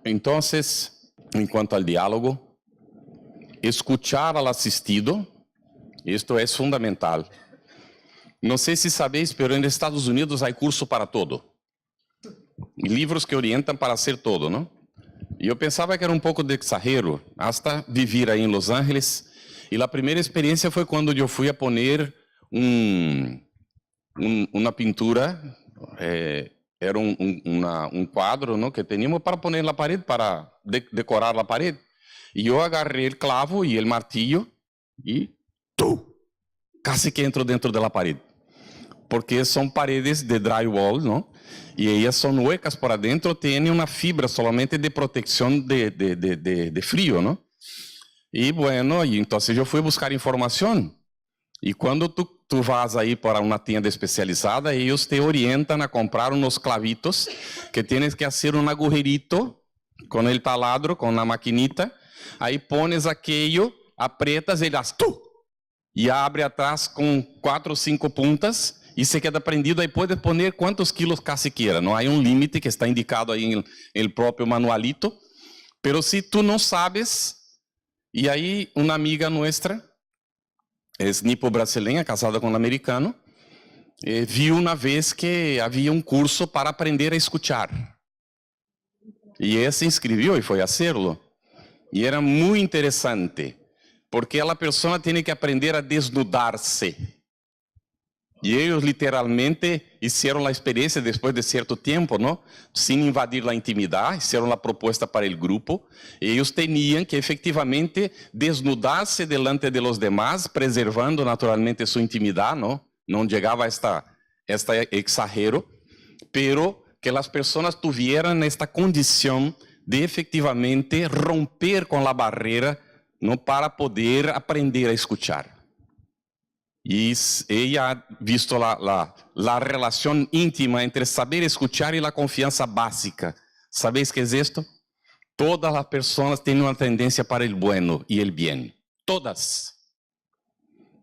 Entonces, en cuanto al diálogo, escuchar al asistido, esto es fundamental. No sé si sabéis, pero en Estados Unidos hay curso para todo. Livros que orientan para hacer todo, ¿no? Y yo pensaba que era un poco de exagero, hasta vivir ahí en Los Ángeles. Y la primera experiencia fue cuando yo fui a poner una pintura, era un cuadro, ¿no? Que teníamos para poner en la pared, para decorar la pared. Y yo agarré el clavo y el martillo y casi que entro dentro de la pared. Porque son paredes de drywall, ¿no? Y ellas son huecas por adentro, tienen una fibra solamente de protección de frío, ¿no? Y bueno, y entonces yo fui a buscar información. Y cuando tú vas ahí para una tienda especializada, ellos te orientan a comprar unos clavitos que tienes que hacer un agujerito con el taladro, con la maquinita. Ahí pones aquello, aprietas y das y abre atrás con 4 o 5 puntas y se queda prendido. Ahí puedes poner cuantos kilos casi quiera. No hay un límite que está indicado ahí en el propio manualito. Pero si tú no sabes, y ahí una amiga nuestra, es nipo-brasileña, casada con un americano, viu una vez que había un curso para aprender a escuchar. Y ella se inscribió y fue a hacerlo. Y era muy interesante, porque la persona tiene que aprender a desnudarse. Y ellos literalmente hicieron la experiencia después de cierto tiempo, ¿no? Sin invadir la intimidad, hicieron la propuesta para el grupo. Ellos tenían que efectivamente desnudarse delante de los demás, preservando naturalmente su intimidad, ¿no? No llegaba a esta exagero, pero que las personas tuvieran esta condición de efectivamente romper con la barrera, ¿no? Para poder aprender a escuchar. Y ella ha visto la relación íntima entre saber escuchar y la confianza básica ¿Sabéis qué es esto? Todas las personas tienen una tendencia para el bueno y el bien. Todas.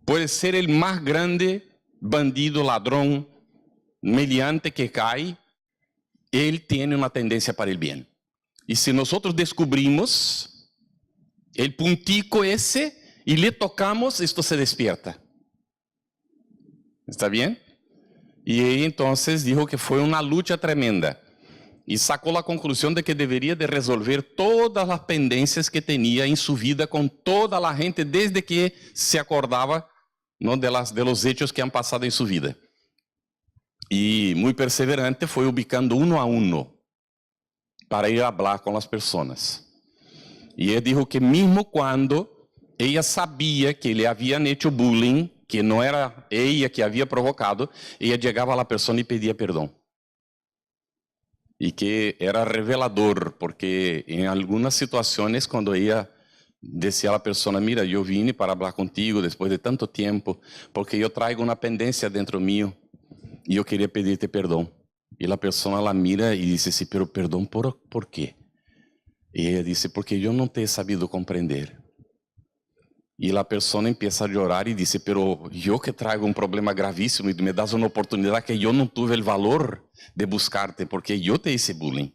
Puede ser el más grande bandido, ladrón, meliante que cae, él tiene una tendencia para el bien. Y si nosotros descubrimos el puntico ese y le tocamos, esto se despierta. ¿Está bien? Y ahí entonces dijo que fue una lucha tremenda. Y sacó la conclusión de que debería de resolver todas las pendencias que tenía en su vida con toda la gente desde que se acordaba, ¿no?, de los hechos que han pasado en su vida. Y muy perseverante fue ubicando uno a uno para ir a hablar con las personas. Y él dijo que mismo cuando ella sabía que le habían hecho bullying, que no era ella que había provocado, ella llegaba a la persona y pedía perdón. Y que era revelador, porque en algunas situaciones cuando ella decía a la persona, mira, yo vine para hablar contigo después de tanto tiempo, porque yo traigo una pendencia dentro mío y yo quería pedirte perdón. Y la persona la mira y dice, sí, pero perdón, ¿por qué? Y ella dice, porque yo no te he sabido comprender. Y la persona empieza a llorar y dice, pero yo que traigo un problema gravísimo y me das una oportunidad que yo no tuve el valor de buscarte porque yo te hice bullying.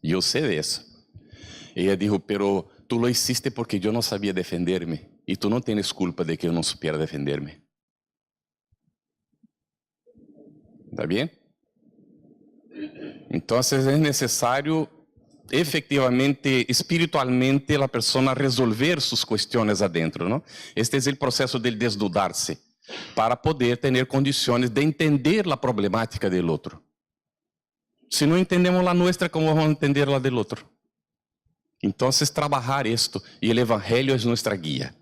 Yo sé de eso. Ella dijo, pero tú lo hiciste porque yo no sabía defenderme y tú no tienes culpa de que yo no supiera defenderme. ¿Está bien? Entonces es necesario efectivamente, espiritualmente, la persona resolver sus cuestiones adentro, ¿no? Este es el proceso del desnudarse, para poder tener condiciones de entender la problemática del otro. Si no entendemos la nuestra, ¿cómo vamos a entender la del otro? Entonces, trabajar esto, y el Evangelio es nuestra guía.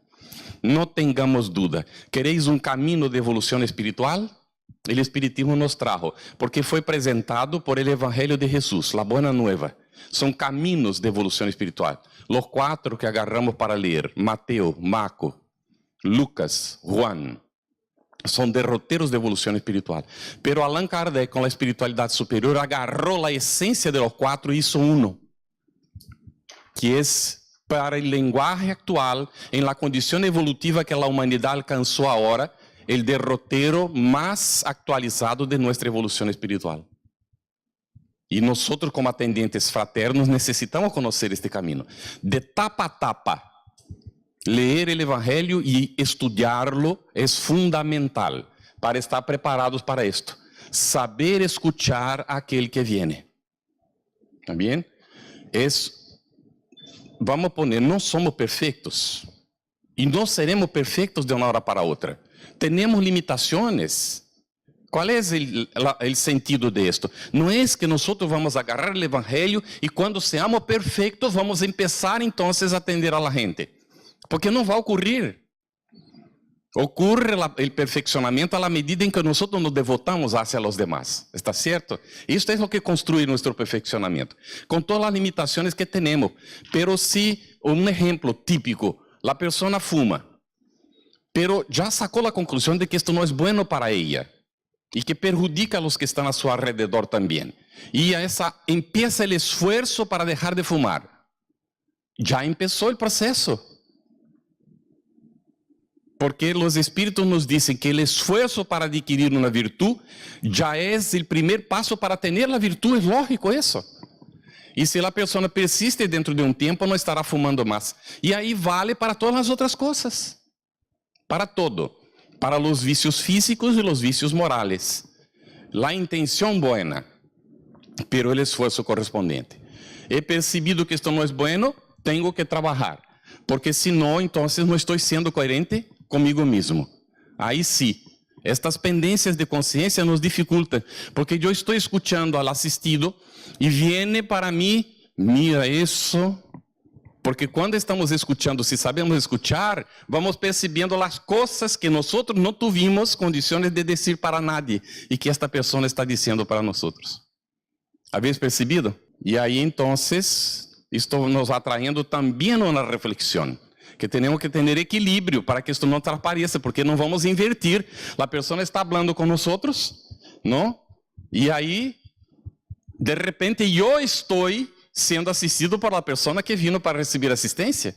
No tengamos duda. ¿Queréis un camino de evolución espiritual? El Espiritismo nos trajo, porque fue presentado por el Evangelio de Jesús, la buena nueva. Son caminos de evolución espiritual. Los 4 que agarramos para leer, Mateo, Marco, Lucas, Juan, son derroteros de evolución espiritual. Pero Allan Kardec, con la espiritualidad superior, agarró la esencia de los 4 y hizo uno, que es para el lenguaje actual, en la condición evolutiva que la humanidad alcanzó ahora, el derrotero más actualizado de nuestra evolución espiritual. Y nosotros como atendentes fraternos necesitamos conocer este camino. De tapa a tapa, leer el Evangelio y estudiarlo es fundamental para estar preparados para esto. Saber escuchar a aquel que viene. ¿Está bien? Vamos a poner, no somos perfectos. Y no seremos perfectos de una hora para otra. Tenemos limitaciones. ¿Cuál es el sentido de esto? No es que nosotros vamos a agarrar el Evangelio y cuando seamos perfectos vamos a empezar entonces a atender a la gente. Porque no va a ocurrir. Ocurre el perfeccionamiento a la medida en que nosotros nos devotamos hacia los demás. ¿Está cierto? Esto es lo que construye nuestro perfeccionamiento. Con todas las limitaciones que tenemos. Pero si, un ejemplo típico, la persona fuma, pero ya sacó la conclusión de que esto no es bueno para ella. Y que perjudica a los que están a su alrededor también. Y empieza el esfuerzo para dejar de fumar. Ya empezó el proceso. Porque los espíritus nos dicen que el esfuerzo para adquirir una virtud ya es el primer paso para tener la virtud. Es lógico eso. Y si la persona persiste dentro de un tiempo, no estará fumando más. Y ahí vale para todas las otras cosas. Para todo. Para los vicios físicos y los vicios morales. La intención buena, pero el esfuerzo correspondiente. He percibido que esto no es bueno, tengo que trabajar. Porque si no, entonces no estoy siendo coherente conmigo mismo. Ahí sí, estas pendencias de conciencia nos dificultan. Porque yo estoy escuchando al asistido y viene para mí, mira eso. Porque cuando estamos escuchando, si sabemos escuchar, vamos percibiendo las cosas que nosotros no tuvimos condiciones de decir para nadie y que esta persona está diciendo para nosotros. ¿Habéis percibido? Y ahí entonces, esto nos va trayendo también una reflexión, que tenemos que tener equilibrio para que esto no atrapalhe, porque no vamos a invertir. La persona está hablando con nosotros, ¿no? Y ahí de repente eu estou sendo assistido por la persona que vino para receber assistência.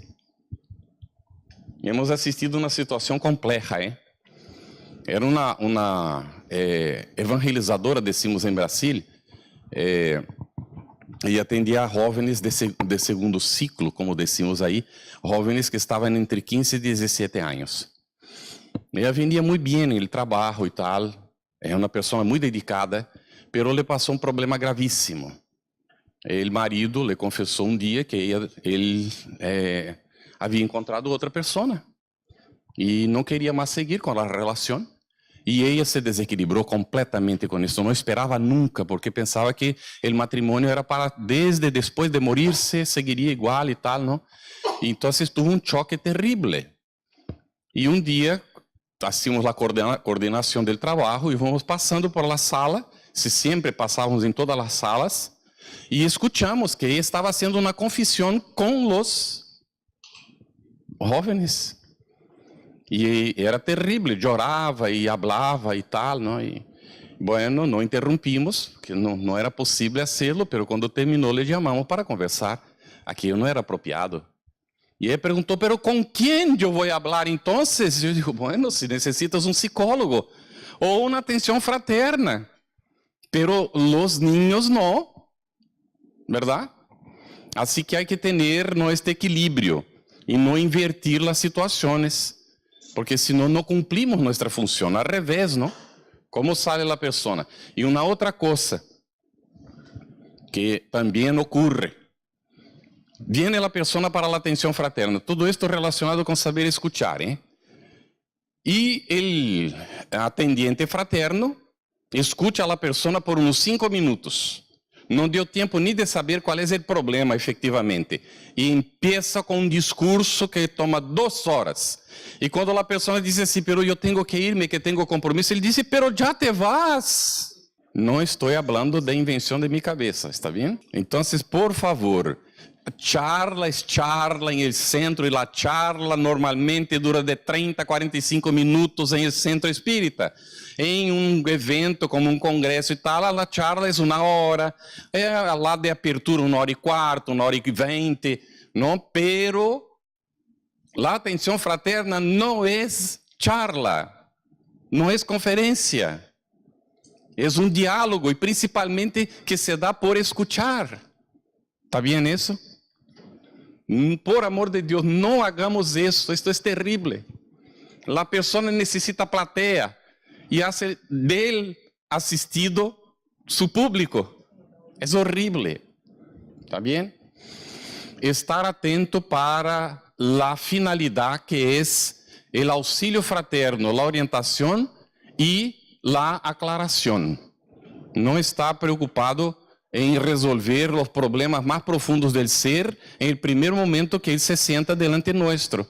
Hemos assistido uma situação complexa, Era uma evangelizadora, decimos em Brasil, e atendia a jovens de segundo ciclo, como decimos aí, jovens que estavam entre 15 e 17 anos. Ela vendia muito bem no trabalho e tal, é uma pessoa muito dedicada, pero le passou um problema gravíssimo. O marido le confessou um dia que ele havia encontrado outra pessoa e não queria mais seguir com a relação. E ela se desequilibrou completamente com isso. Não esperava nunca, porque pensava que o matrimônio era para, desde depois de morir-se, seguiria igual e tal, não? Então, tuvo um choque terrível. E um dia, hacíamos a coordenação do trabalho e vamos passando por la sala, se sempre passávamos em todas as salas, e escuchamos que estava haciendo uma confissão com os jovens. E era terrível, chorava e falava e tal, não? E, bueno, não interrompimos, porque não era possível fazê-lo, mas quando terminou, lhe chamamos para conversar. Aquilo não era apropriado. E ele perguntou, pero com quem eu vou falar então? Eu digo, bueno, se necessitas um psicólogo ou uma atenção fraterna, pero los niños não, verdade? Assim que há que ter este equilíbrio e não invertir as situações. Porque senão não cumprimos nossa função. Al revés, não? Como sale a pessoa? E uma outra coisa que também ocorre. Viene a pessoa para a atenção fraterna. Tudo isto relacionado com saber escuchar, E o atendente fraterno escuta a pessoa por uns 5 minutos. Não deu tempo nem de saber qual é o problema, efetivamente. E empieza com um discurso que toma 2 horas. E quando a pessoa diz assim, pero eu tenho que irme, que tenho compromisso, ele diz, pero já te vas. Não estou falando da invenção de minha cabeça, está bem? Então, por favor, charla en el centro, e a charla normalmente dura de 30 a 45 minutos em el centro espírita. Em um evento como um congresso e tal, a charla é 1 hora, lá de apertura 1h15, 1h20, não? Pero a atenção fraterna não é charla, não é conferência, é um diálogo e principalmente que se dá por escuchar. ¿Está bem isso? Por amor de Deus, não hagamos isso, isto é terrível. A pessoa necessita plateia e hace del assistido su público. É horrível. ¿Está bem? Estar atento para a finalidade que é o auxílio fraterno, a orientação e a aclaração. Não estar preocupado em resolver os problemas mais profundos do ser em el primeiro momento que ele se senta delante nosso.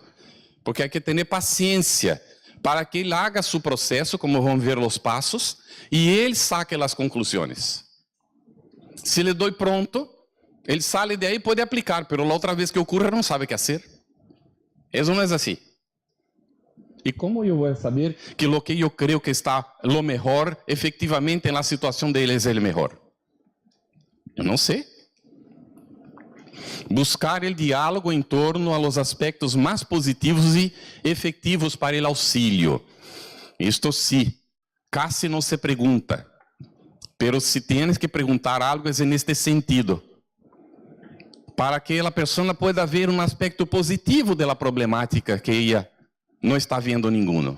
Porque há que ter paciência para que ele haga seu processo, como vamos ver os passos, e ele saque as conclusões. Se lhe dou pronto, ele sai de aí e pode aplicar, mas a outra vez que ocorra não sabe o que fazer. Isso não é assim. E como eu vou saber que o que eu creio que está o melhor, efetivamente na situação deles é o melhor? Eu não sei. Buscar o diálogo em torno aos aspectos mais positivos e efetivos para o auxílio. Isto sim, casi não se pergunta. Pero se tienes que perguntar algo é neste sentido. Para que a pessoa pueda ver um aspecto positivo da problemática que ela não está vendo nenhum.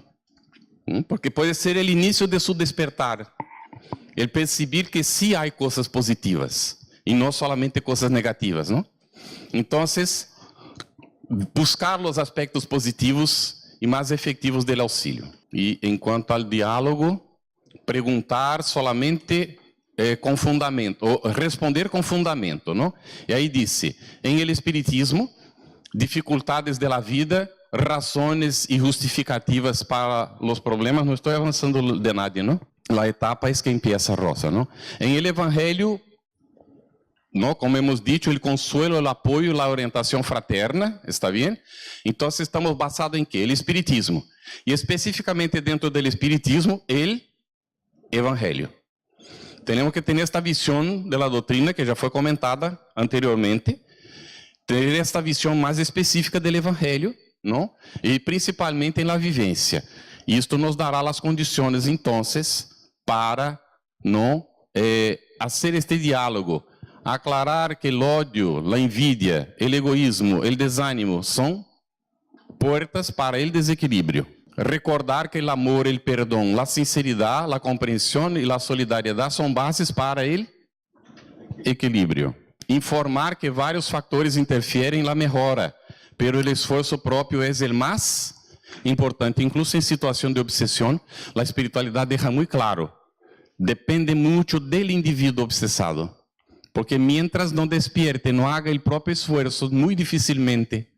Porque pode ser o início de seu despertar. El perceber que sim há coisas positivas e não somente coisas negativas, não? Então, buscar os aspectos positivos e mais efetivos do auxílio. E, enquanto ao diálogo, perguntar solamente com fundamento, ou responder com fundamento, não? E aí disse, em el espiritismo, dificuldades da vida, razões e justificativas para os problemas, não estou avançando de nada, não? A etapa é que empieza Rosa, não? Em el evangelho, não, como hemos dicho, o consuelo, o apoio, a orientação fraterna, está bem? Então, estamos basados em quê? O espiritismo. E especificamente dentro do espiritismo, o evangelho. Tenemos que tener esta visión de la doctrina que ya fue comentada anteriormente, tener esta visión más específica del Evangelio, ¿no? Y principalmente en la vivencia. Y esto nos dará las condiciones entonces para no hacer este diálogo, aclarar que el odio, la envidia, el egoísmo, el desánimo son puertas para el desequilibrio. Recordar que el amor, el perdón, la sinceridad, la comprensión y la solidaridad son bases para el equilibrio. Informar que varios factores interfieren en la mejora, pero el esfuerzo propio es el más importante. Incluso en situación de obsesión, la espiritualidad deja muy claro, depende mucho del individuo obsesado. Porque mientras no despierte, no haga el propio esfuerzo, muy difícilmente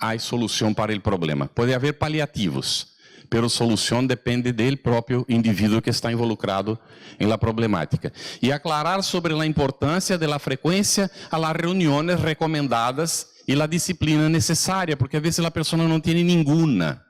hay solución para el problema. Puede haber paliativos, pero solución depende del propio individuo que está involucrado en la problemática. Y aclarar sobre la importancia de la frecuencia a las reuniones recomendadas y la disciplina necesaria, porque a veces la persona no tiene ninguna.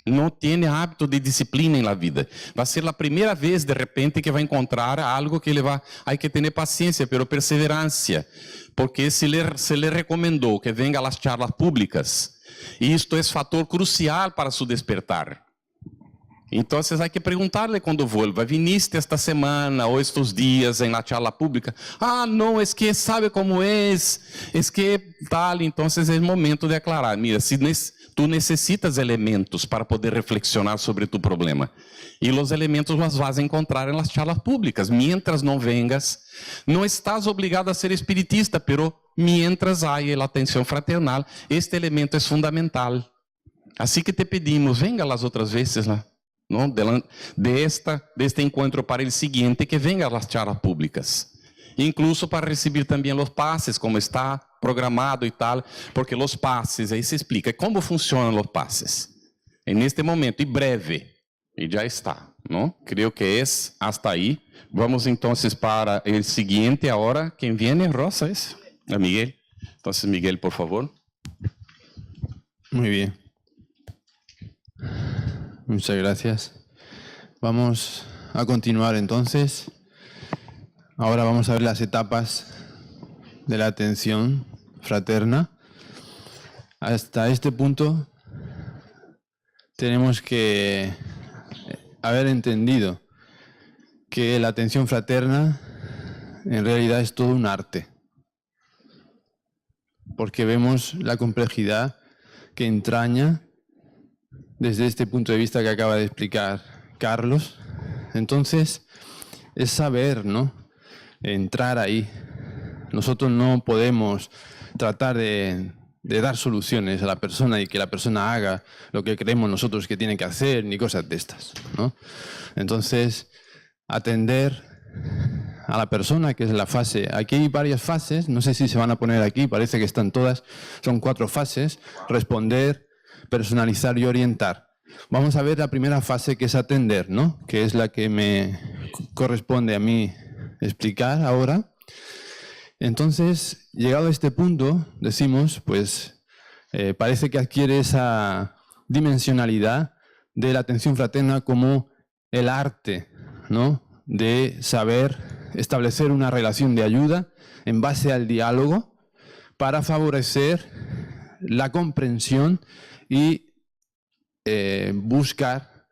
No tiene hábito de disciplina en la vida. Va a ser la primera vez de repente que va a encontrar algo que le va... Hay que tener paciencia, pero perseverancia. Porque se le recomendó que venga a las charlas públicas. Y esto es factor crucial para su despertar. Entonces hay que preguntarle cuando vuelva, ¿viniste esta semana o estos días en la charla pública? Ah, no, es que sabe cómo es que tal. Entonces es momento de aclarar, mira, si tú necesitas elementos para poder reflexionar sobre tu problema. Y los elementos los vas a encontrar en las charlas públicas. Mientras no vengas, no estás obligado a ser espiritista, pero mientras hay la atención fraternal, este elemento es fundamental. Así que te pedimos, venga las otras veces, ¿no? de este encuentro para el siguiente, que venga a las charlas públicas. Incluso para recibir también los pases, como está programado y tal, porque los pases, ahí se explica cómo funcionan los pases. En este momento, y breve, y ya está, ¿no? Creo que es hasta ahí. Vamos entonces para el siguiente ahora. ¿Quién viene? Rosa, ¿es? A Miguel. Entonces, Miguel, por favor. Muy bien. Muchas gracias. Vamos a continuar entonces. Ahora vamos a ver las etapas de la atención fraterna. Hasta este punto tenemos que haber entendido que la atención fraterna en realidad es todo un arte. Porque vemos la complejidad que entraña desde este punto de vista que acaba de explicar Carlos. Entonces, es saber, ¿no? Entrar ahí. Nosotros no podemos tratar de dar soluciones a la persona y que la persona haga lo que creemos nosotros que tiene que hacer, ni cosas de estas, ¿no? Entonces, atender a la persona, que es la fase. Aquí hay varias fases, no sé si se van a poner aquí, parece que están todas. Son 4 fases: responder, personalizar y orientar. Vamos a ver la primera fase, que es atender, ¿no? Que es la que me corresponde a mí explicar ahora. Entonces, llegado a este punto, decimos, pues, parece que adquiere esa dimensionalidad de la atención fraterna como el arte, ¿no? De saber establecer una relación de ayuda en base al diálogo para favorecer la comprensión y buscar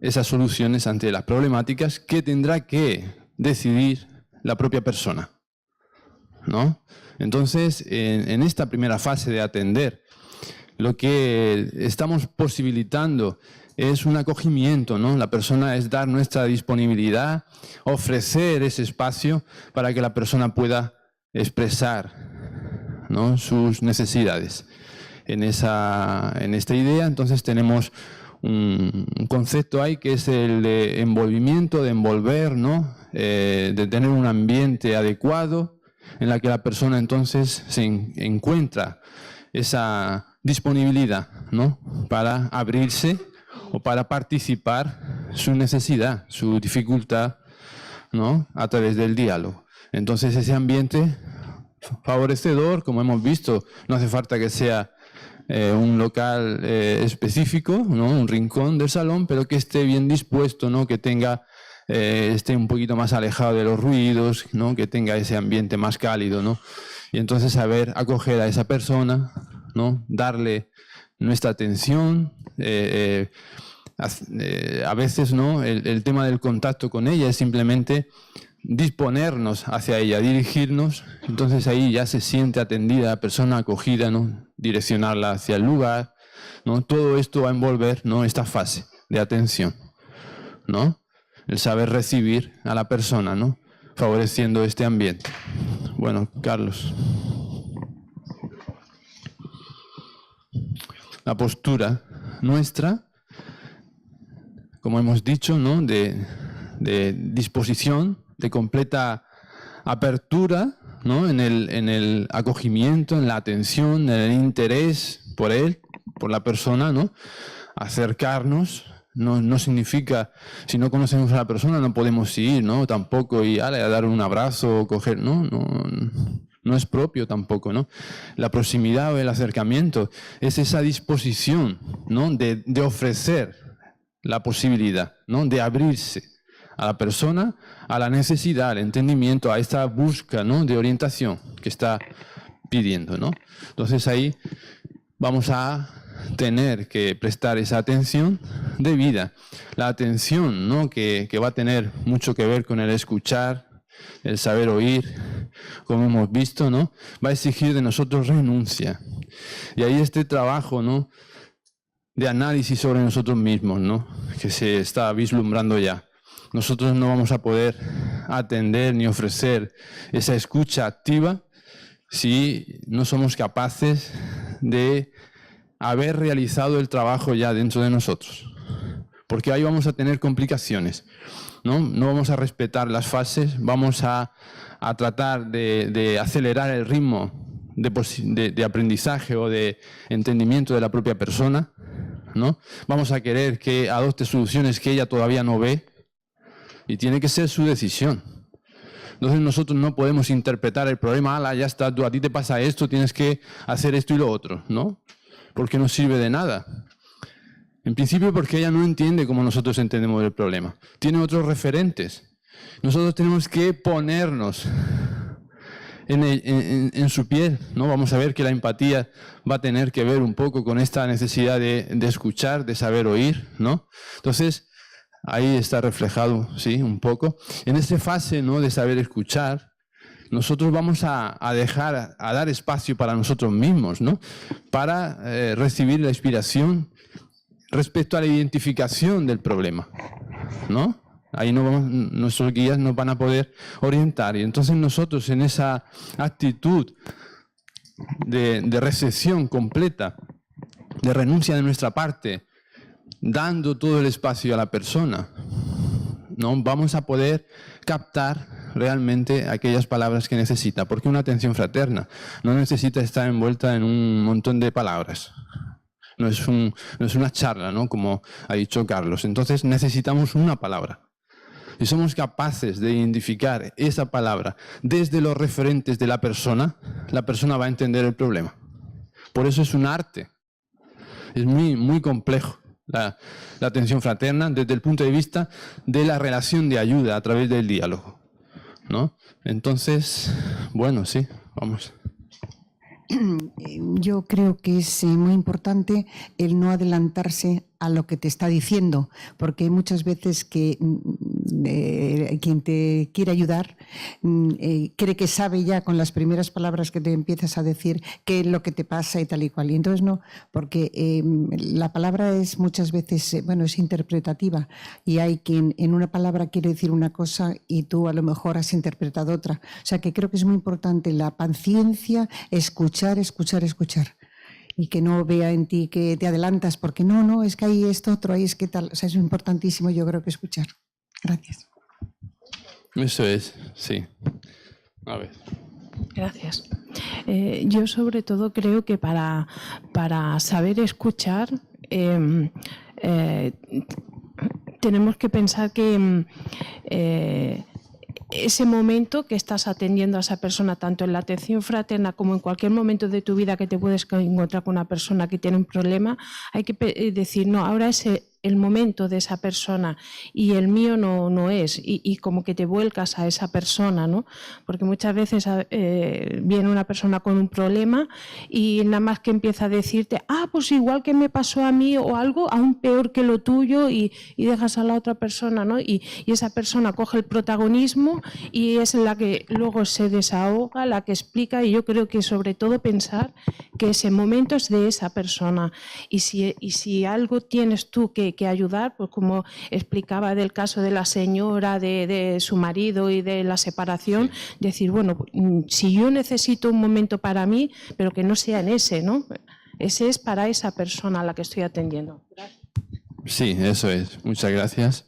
esas soluciones ante las problemáticas que tendrá que decidir la propia persona, ¿no? Entonces, en esta primera fase de atender, lo que estamos posibilitando es un acogimiento, ¿no? La persona es dar nuestra disponibilidad, ofrecer ese espacio para que la persona pueda expresar, ¿no? Sus necesidades. En esta idea, entonces, tenemos un concepto ahí que es el de envolvimiento, de envolver, ¿no? De tener un ambiente adecuado en la que la persona entonces se encuentra esa disponibilidad, ¿no? Para abrirse o para participar su necesidad, su dificultad, ¿no? A través del diálogo. Entonces, ese ambiente favorecedor, como hemos visto, no hace falta que sea un local específico, ¿no? Un rincón del salón, pero que esté bien dispuesto, ¿no? Que tenga esté un poquito más alejado de los ruidos, ¿no? Que tenga ese ambiente más cálido, ¿no? Y entonces saber acoger a esa persona, ¿no? Darle nuestra atención. A veces, ¿no? El tema del contacto con ella es simplemente disponernos hacia ella, dirigirnos. Entonces ahí ya se siente atendida la persona, acogida, ¿no? Direccionarla hacia el lugar, ¿no? Todo esto va a envolver, ¿no? Esta fase de atención, ¿no? El saber recibir a la persona, ¿no? Favoreciendo este ambiente. Bueno, Carlos. La postura nuestra, como hemos dicho, ¿no? De disposición, de completa apertura, ¿no? En el acogimiento, en la atención, en el interés por él, por la persona, ¿no? Acercarnos. No significa, si no conocemos a la persona no podemos ir, ¿no? Tampoco y a dar un abrazo o coger, no es propio tampoco, ¿no? La proximidad o el acercamiento es esa disposición, ¿no? De ofrecer la posibilidad, ¿no? De abrirse a la persona, a la necesidad, al entendimiento, a esta búsqueda, ¿no? De orientación que está pidiendo, ¿no? Entonces ahí vamos a tener que prestar esa atención debida. La atención, ¿no? que va a tener mucho que ver con el escuchar, el saber oír, como hemos visto, ¿no? Va a exigir de nosotros renuncia. Y ahí este trabajo, ¿no? De análisis sobre nosotros mismos, ¿no? Que se está vislumbrando ya. Nosotros no vamos a poder atender ni ofrecer esa escucha activa si no somos capaces de haber realizado el trabajo ya dentro de nosotros. Porque ahí vamos a tener complicaciones, ¿no? No vamos a respetar las fases, vamos a tratar de acelerar el ritmo de aprendizaje o de entendimiento de la propia persona, ¿no? Vamos a querer que adopte soluciones que ella todavía no ve y tiene que ser su decisión. Entonces nosotros no podemos interpretar el problema, ya está, a ti te pasa esto, tienes que hacer esto y lo otro, ¿no? Porque no sirve de nada. En principio porque ella no entiende como nosotros entendemos el problema. Tiene otros referentes. Nosotros tenemos que ponernos en su piel, ¿no? Vamos a ver que la empatía va a tener que ver un poco con esta necesidad de escuchar, de saber oír, ¿no? Entonces, ahí está reflejado, sí, un poco. En esta fase, ¿no? De saber escuchar, nosotros vamos a dar espacio para nosotros mismos, ¿no? Para recibir la inspiración respecto a la identificación del problema, ¿no? Ahí nuestros guías nos van a poder orientar. Y entonces nosotros en esa actitud de recepción completa, de renuncia de nuestra parte, dando todo el espacio a la persona, ¿no? Vamos a poder captar realmente aquellas palabras que necesita, porque una atención fraterna no necesita estar envuelta en un montón de palabras. No es una charla, ¿no? Como ha dicho Carlos. Entonces necesitamos una palabra. Si somos capaces de identificar esa palabra desde los referentes de la persona va a entender el problema. Por eso es un arte. Es muy, muy complejo la atención fraterna desde el punto de vista de la relación de ayuda a través del diálogo, ¿no? Entonces, bueno, sí, vamos. Yo creo que es muy importante el no adelantarse a lo que te está diciendo, porque hay muchas veces que quien te quiere ayudar cree que sabe ya con las primeras palabras que te empiezas a decir qué es lo que te pasa y tal y cual. Y entonces no, porque la palabra es muchas veces, es interpretativa y hay quien en una palabra quiere decir una cosa y tú a lo mejor has interpretado otra. O sea que creo que es muy importante la paciencia, escuchar y que no vea en ti que te adelantas porque no, es que hay esto otro, ahí es que tal. O sea, es importantísimo, yo creo que escuchar. Gracias. Eso es, sí. A ver. Gracias. Yo sobre todo creo que para saber escuchar tenemos que pensar que ese momento que estás atendiendo a esa persona, tanto en la atención fraterna como en cualquier momento de tu vida que te puedes encontrar con una persona que tiene un problema, hay que decir, no, ahora es el momento de esa persona y el mío no es, y como que te vuelcas a esa persona, ¿no? Porque muchas veces viene una persona con un problema y nada más que empieza a decirte, pues igual que me pasó a mí o algo aún peor que lo tuyo, y dejas a la otra persona, ¿no? Y esa persona coge el protagonismo y es la que luego se desahoga, la que explica, y yo creo que sobre todo pensar que ese momento es de esa persona, y si algo tienes tú que ayudar, pues como explicaba del caso de la señora, de su marido y de la separación, decir, bueno, si yo necesito un momento para mí, pero que no sea en ese, ¿no? Ese es para esa persona a la que estoy atendiendo. Gracias. Sí, eso es. Muchas gracias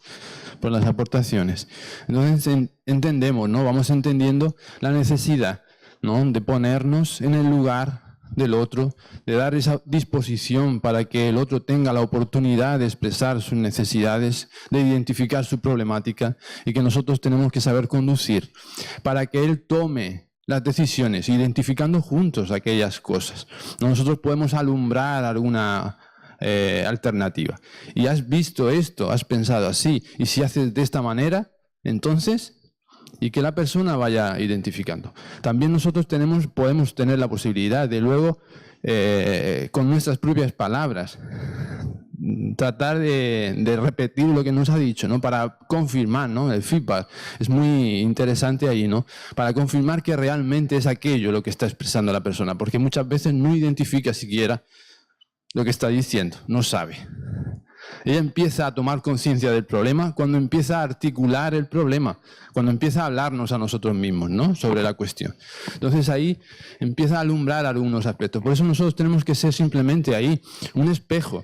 por las aportaciones. Entonces entendemos, ¿no? Vamos entendiendo la necesidad, ¿no? De ponernos en el lugar del otro, de dar esa disposición para que el otro tenga la oportunidad de expresar sus necesidades, de identificar su problemática, y que nosotros tenemos que saber conducir para que él tome las decisiones, identificando juntos aquellas cosas. Nosotros podemos alumbrar alguna alternativa. Y has visto esto, has pensado así, y si haces de esta manera, entonces, y que la persona vaya identificando. También nosotros podemos tener la posibilidad de luego, con nuestras propias palabras, tratar de repetir lo que nos ha dicho, ¿no? Para confirmar, ¿no? El feedback es muy interesante ahí, ¿no? Para confirmar que realmente es aquello lo que está expresando la persona, porque muchas veces no identifica siquiera lo que está diciendo, no sabe. Ella empieza a tomar conciencia del problema cuando empieza a articular el problema, cuando empieza a hablarnos a nosotros mismos, ¿no? Sobre la cuestión. Entonces ahí empieza a alumbrar algunos aspectos. Por eso nosotros tenemos que ser simplemente ahí un espejo,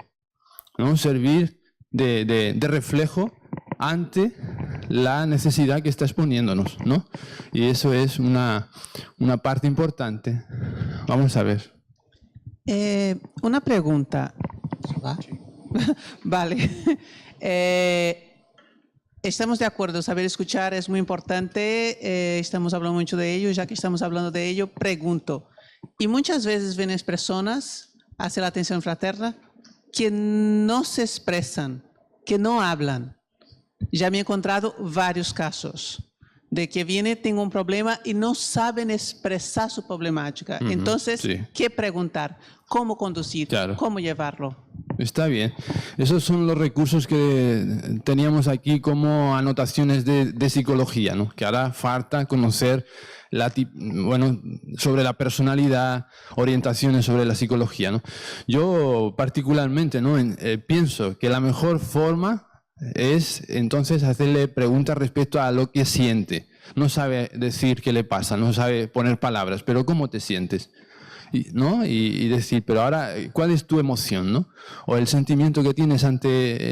¿no? Servir de reflejo ante la necesidad que está exponiéndonos, ¿no? Y eso es una parte importante. Vamos a ver. Una pregunta. Vale. Estamos de acuerdo, saber escuchar es muy importante, estamos hablando mucho de ello, ya que estamos hablando de ello, pregunto, y muchas veces vienen personas hacia la atención fraterna que no se expresan, que no hablan. Ya me he encontrado varios casos de que viene, tengo un problema y no saben expresar su problemática. Entonces, sí. ¿Qué preguntar? ¿Cómo conducir? Claro. ¿Cómo llevarlo? Está bien. Esos son los recursos que teníamos aquí como anotaciones de psicología, ¿no? Que hará falta conocer sobre la personalidad, orientaciones sobre la psicología, ¿no? Yo particularmente, ¿no? Pienso que la mejor forma es entonces hacerle preguntas respecto a lo que siente. No sabe decir qué le pasa, no sabe poner palabras, pero ¿cómo te sientes? ¿No? Y decir, pero ahora, ¿cuál es tu emoción, ¿no? O el sentimiento que tienes ante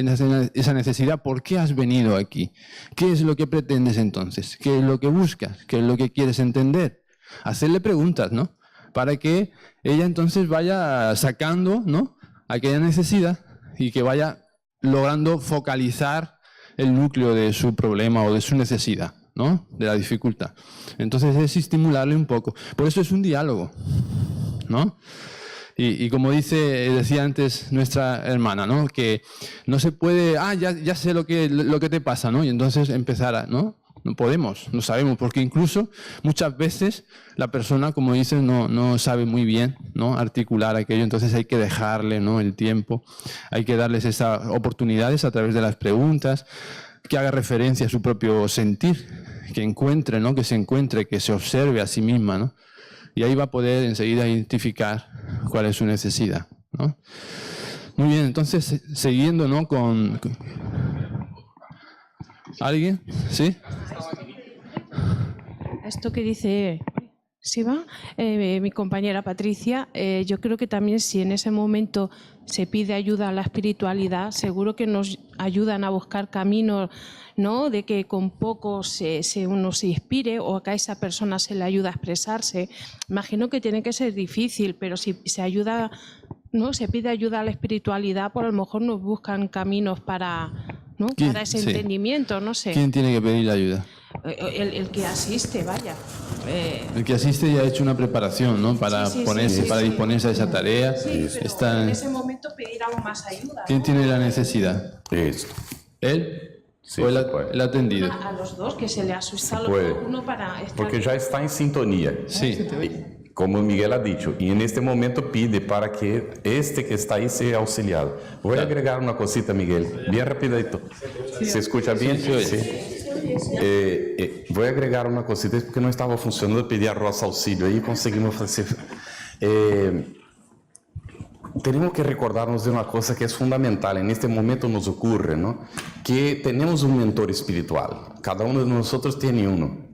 esa necesidad, ¿por qué has venido aquí? ¿Qué es lo que pretendes entonces? ¿Qué es lo que buscas? ¿Qué es lo que quieres entender? Hacerle preguntas, ¿no? Para que ella entonces vaya sacando, ¿no? Aquella necesidad y que vaya logrando focalizar el núcleo de su problema o de su necesidad, ¿no? De la dificultad. Entonces es estimularle un poco. Por eso es un diálogo, ¿no? Y como decía antes nuestra hermana, ¿no? Que no se puede, ya sé lo que te pasa, ¿no? Y entonces empezar a, ¿no? No podemos, no sabemos, porque incluso muchas veces la persona, como dices, no sabe muy bien, ¿no? Articular aquello, entonces hay que dejarle, ¿no? El tiempo, hay que darles esas oportunidades a través de las preguntas, que haga referencia a su propio sentir, que encuentre, ¿no? Que se encuentre, que se observe a sí misma, ¿no? Y ahí va a poder enseguida identificar cuál es su necesidad, ¿no? Muy bien, entonces, siguiendo, ¿no? Con ¿alguien? ¿Sí? Esto que dice Siva, mi compañera Patricia, yo creo que también si en ese momento se pide ayuda a la espiritualidad, seguro que nos ayudan a buscar caminos, ¿no? De que con poco uno se inspire o que a esa persona se le ayuda a expresarse. Imagino que tiene que ser difícil, pero si se ayuda, ¿no? Se pide ayuda a la espiritualidad, pues a lo mejor nos buscan caminos para, ¿no? Para ese entendimiento, no sé. ¿Quién tiene que pedir la ayuda? el que asiste, vaya. El que asiste ya ha hecho una preparación, ¿no? Para para disponerse a esa tarea. Sí, pero Está... en ese momento pedir aún más ayuda. ¿Quién tiene la necesidad? ¿Él? Sí, ¿O el atendido? A los dos, que se le asusta puede. uno para estar... Porque ya está en sintonía. Sí. Como Miguel ha dicho, y en este momento pide para que este que está ahí sea auxiliado. Voy a agregar una cosita, Miguel, bien rapidito. ¿Se escucha bien? Sí. Voy a agregar una cosita, porque no estaba funcionando, pedí a Rosa auxilio ahí, conseguimos hacer... tenemos que recordarnos de una cosa que es fundamental, en este momento nos ocurre, ¿no? Que tenemos un mentor espiritual, cada uno de nosotros tiene uno.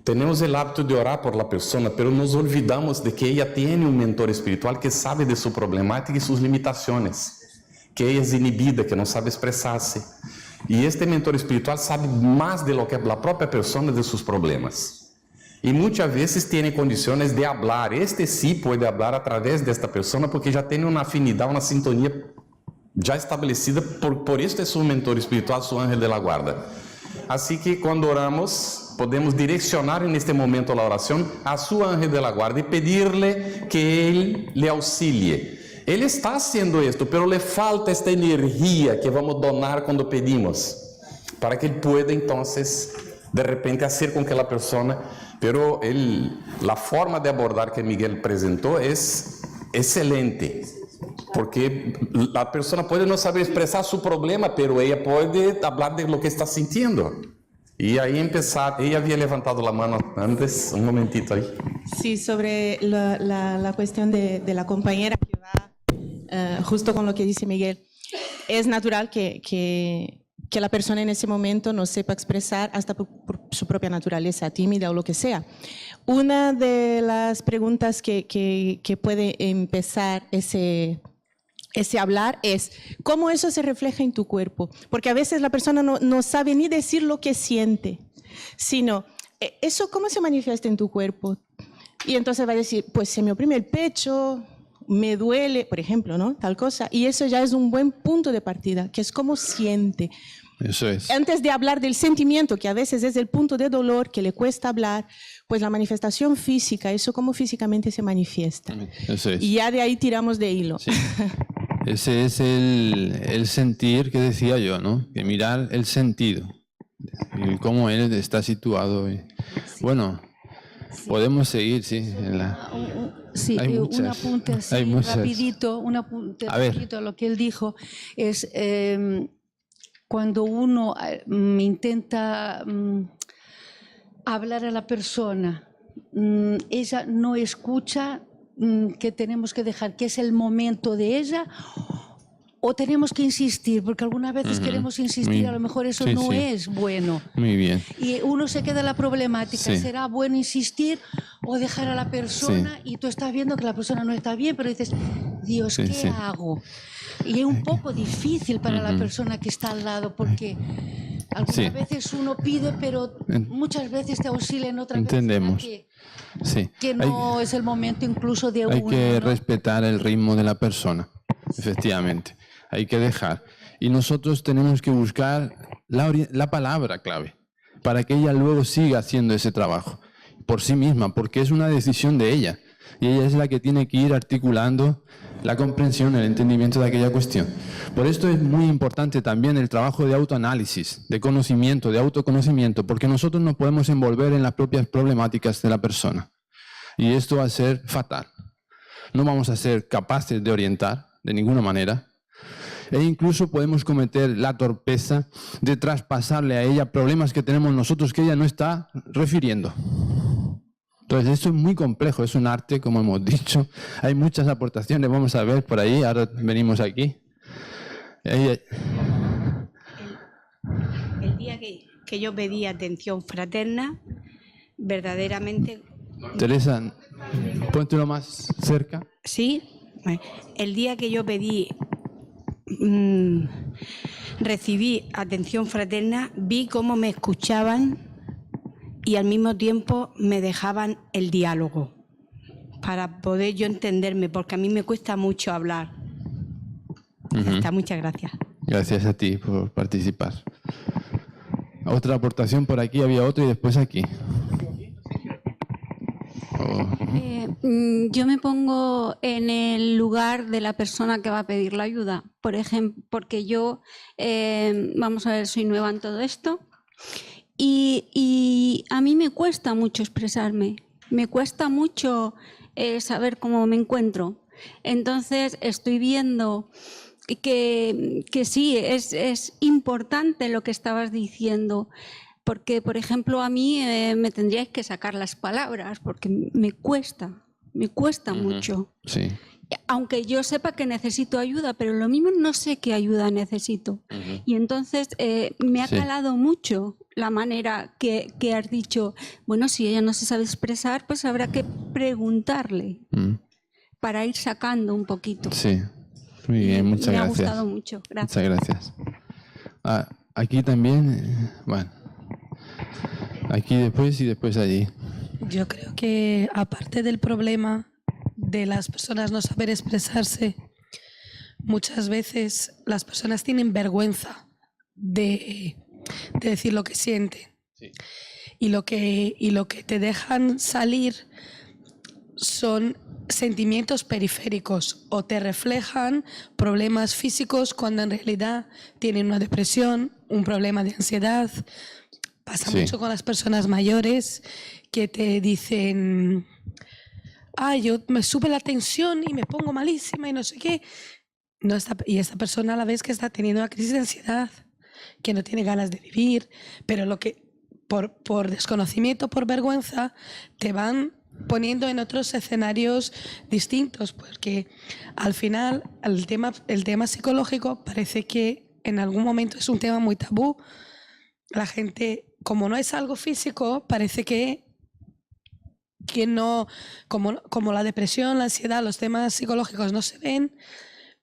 Tenemos el hábito de orar por la persona, pero nos olvidamos de que ella tiene un mentor espiritual que sabe de su problemática y sus limitaciones, que ella es inhibida, que no sabe expresarse. Y este mentor espiritual sabe más de lo que la propia persona de sus problemas. Y muchas veces tiene condiciones de hablar. Este sí puede hablar a través de esta persona porque ya tiene una afinidad, una sintonía ya establecida. Por esto es su mentor espiritual, su ángel de la guarda. Así que cuando oramos, podemos direccionar en este momento la oración a su ángel de la guarda y pedirle que él le auxilie. Él está haciendo esto, pero le falta esta energía que vamos a donar cuando pedimos, para que él pueda entonces de repente hacer con que la persona... Pero la forma de abordar que Miguel presentó es excelente, porque la persona puede no saber expresar su problema, pero ella puede hablar de lo que está sintiendo. Y ahí empezar, ella había levantado la mano antes, un momentito ahí. Sí, sobre la cuestión de la compañera que va justo con lo que dice Miguel. Es natural que la persona en ese momento no sepa expresar hasta por su propia naturaleza, tímida o lo que sea. Una de las preguntas que puede empezar ese hablar es cómo eso se refleja en tu cuerpo, porque a veces la persona no sabe ni decir lo que siente, sino eso cómo se manifiesta en tu cuerpo. Y entonces va a decir, pues se me oprime el pecho, me duele, por ejemplo, ¿no? Tal cosa. Y eso ya es un buen punto de partida, que es cómo siente. Eso es. Antes de hablar del sentimiento, que a veces es el punto de dolor, que le cuesta hablar, pues la manifestación física, eso cómo físicamente se manifiesta. Eso es. Y ya de ahí tiramos de hilo. Sí. Ese es el sentir que decía yo, ¿no? Que mirar el sentido, y cómo él está situado. Bueno, podemos seguir, sí. Sí, hay un muchas, apunte así, hay muchas. rapidito, rapidito a lo que él dijo, es cuando uno intenta hablar a la persona, ella no escucha, que tenemos que dejar que es el momento de ella, o tenemos que insistir, porque algunas veces queremos insistir, a lo mejor eso no es bueno. Muy bien. Y uno se queda en la problemática, Sí. ¿será bueno insistir o dejar a la persona? Y tú estás viendo que la persona no está bien, pero dices, Dios, ¿qué hago? Y es un poco difícil para la persona que está al lado, porque algunas veces uno pide, pero muchas veces te auxilian, otras Entendemos. veces Sí. que no es el momento incluso de Hay uno. que ¿no? respetar el ritmo de la persona, efectivamente. Hay que dejar. Y nosotros tenemos que buscar la palabra clave para que ella luego siga haciendo ese trabajo por sí misma, porque es una decisión de ella. Y ella es la que tiene que ir articulando la comprensión, el entendimiento de aquella cuestión. Por esto es muy importante también el trabajo de autoanálisis, de conocimiento, de autoconocimiento, porque nosotros nos podemos envolver en las propias problemáticas de la persona. Y esto va a ser fatal. No vamos a ser capaces de orientar de ninguna manera. E incluso podemos cometer la torpeza de traspasarle a ella problemas que tenemos nosotros que ella no está refiriendo. Entonces, esto es muy complejo, es un arte, como hemos dicho. Hay muchas aportaciones, vamos a ver por ahí, ahora venimos aquí. El día que yo pedí atención fraterna, verdaderamente... Teresa, póntelo más cerca. Sí, el día que yo recibí atención fraterna, vi cómo me escuchaban y al mismo tiempo me dejaban el diálogo para poder yo entenderme, porque a mí me cuesta mucho hablar. Ya está, muchas gracias. Gracias a ti por participar. Otra aportación por aquí, había otra y después aquí. Yo me pongo en el lugar de la persona que va a pedir la ayuda, por ejemplo, porque yo, vamos a ver, soy nueva en todo esto y a mí me cuesta mucho expresarme, me cuesta mucho saber cómo me encuentro. Entonces estoy viendo que sí, es importante lo que estabas diciendo. Porque, por ejemplo, a mí me tendríais que sacar las palabras, porque me cuesta mucho. Sí. Aunque yo sepa que necesito ayuda, pero lo mismo no sé qué ayuda necesito. Y entonces me ha calado mucho la manera que has dicho, bueno, si ella no se sabe expresar, pues habrá que preguntarle para ir sacando un poquito. Sí, muy bien, muchas gracias. Me ha gustado mucho, gracias. Muchas gracias. Aquí también, bueno. Aquí después y después allí. Yo creo que aparte del problema de las personas no saber expresarse, muchas veces las personas tienen vergüenza de decir lo que sienten. Sí. Y lo que te dejan salir son sentimientos periféricos o te reflejan problemas físicos cuando en realidad tienen una depresión, un problema de ansiedad. Pasa mucho con las personas mayores que te dicen, yo me sube la tensión y me pongo malísima y no sé qué. Y esta persona a la vez que está teniendo una crisis de ansiedad, que no tiene ganas de vivir, pero lo que por desconocimiento, por vergüenza, te van poniendo en otros escenarios distintos, porque al final el tema psicológico parece que en algún momento es un tema muy tabú. La gente, como no es algo físico, parece que no, como la depresión, la ansiedad, los temas psicológicos no se ven,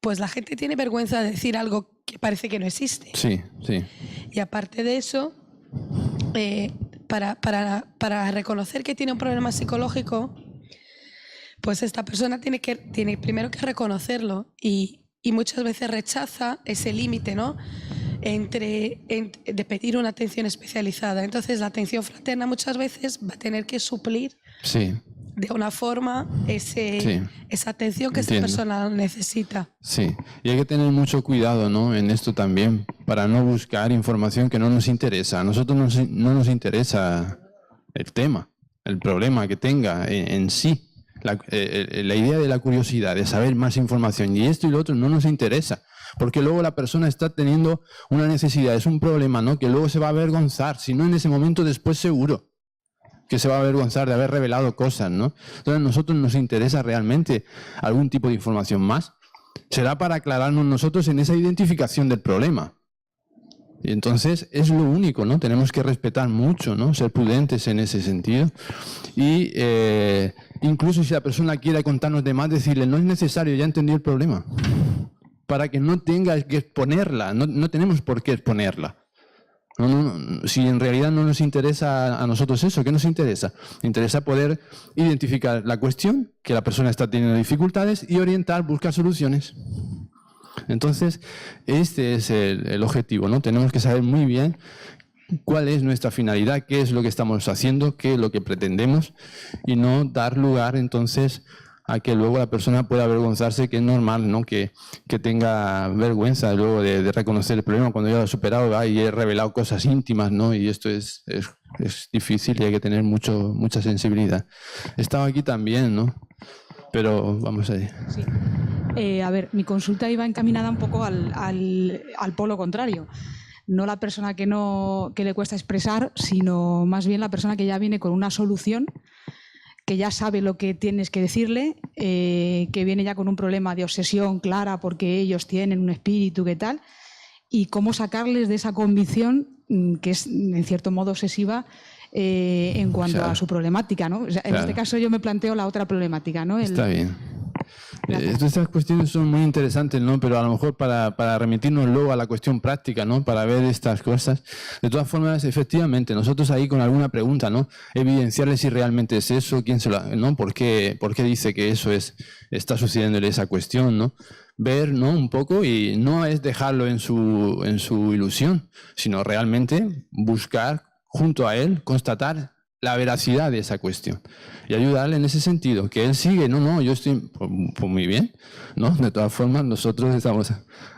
pues la gente tiene vergüenza de decir algo que parece que no existe. Sí, sí. Y aparte de eso, para reconocer que tiene un problema psicológico, pues esta persona tiene primero que reconocerlo y muchas veces rechaza ese límite, ¿no?, de pedir una atención especializada. Entonces la atención fraterna muchas veces va a tener que suplir de una forma esa atención que esta persona necesita. Sí, y hay que tener mucho cuidado, ¿no?, en esto también, para no buscar información que no nos interesa. A nosotros no nos interesa el tema, el problema que tenga en sí. La idea de la curiosidad, de saber más información, y esto y lo otro no nos interesa, porque luego la persona está teniendo una necesidad, es un problema, ¿no?, que luego se va a avergonzar, si no en ese momento, después seguro que se va a avergonzar de haber revelado cosas, ¿no? Entonces a nosotros nos interesa realmente algún tipo de información más, será para aclararnos nosotros en esa identificación del problema. Y entonces es lo único, ¿no? Tenemos que respetar mucho, ¿no?, ser prudentes en ese sentido. Y incluso si la persona quiere contarnos de más, decirle, no es necesario, ya entendí el problema. Para que no tenga que exponerla, no tenemos por qué exponerla. Si en realidad no nos interesa a nosotros eso, ¿qué nos interesa? Nos interesa poder identificar la cuestión, que la persona está teniendo dificultades, y orientar, buscar soluciones. Entonces, este es el objetivo, ¿no? Tenemos que saber muy bien cuál es nuestra finalidad, qué es lo que estamos haciendo, qué es lo que pretendemos, y no dar lugar entonces a que luego la persona pueda avergonzarse, que es normal, ¿no?, que tenga vergüenza luego de reconocer el problema cuando ya lo ha superado y he revelado cosas íntimas, ¿no? Y esto es difícil y hay que tener mucha sensibilidad. Estaba aquí también, ¿no? Pero vamos allá. Sí. A ver, mi consulta iba encaminada un poco al polo contrario. No la persona que le cuesta expresar, sino más bien la persona que ya viene con una solución, que ya sabe lo que tienes que decirle, que viene ya con un problema de obsesión clara porque ellos tienen un espíritu, ¿qué tal? Y cómo sacarles de esa convicción que es en cierto modo obsesiva en cuanto a su problemática, ¿no? O sea, en este caso yo me planteo la otra problemática, ¿no? Está bien. Estas cuestiones son muy interesantes, ¿no? Pero a lo mejor para remitirnos luego a la cuestión práctica, ¿no? Para ver estas cosas. De todas formas, efectivamente, nosotros ahí con alguna pregunta, ¿no? Evidenciarle si realmente es eso, quién se lo, ¿no? ¿Por qué dice que eso está sucediéndole esa cuestión, ¿no? Ver, ¿no? Un poco, y no es dejarlo en su ilusión, sino realmente buscar junto a él, constatar la veracidad de esa cuestión y ayudarle en ese sentido, que él sigue, yo estoy pues muy bien, ¿no? De todas formas, nosotros estamos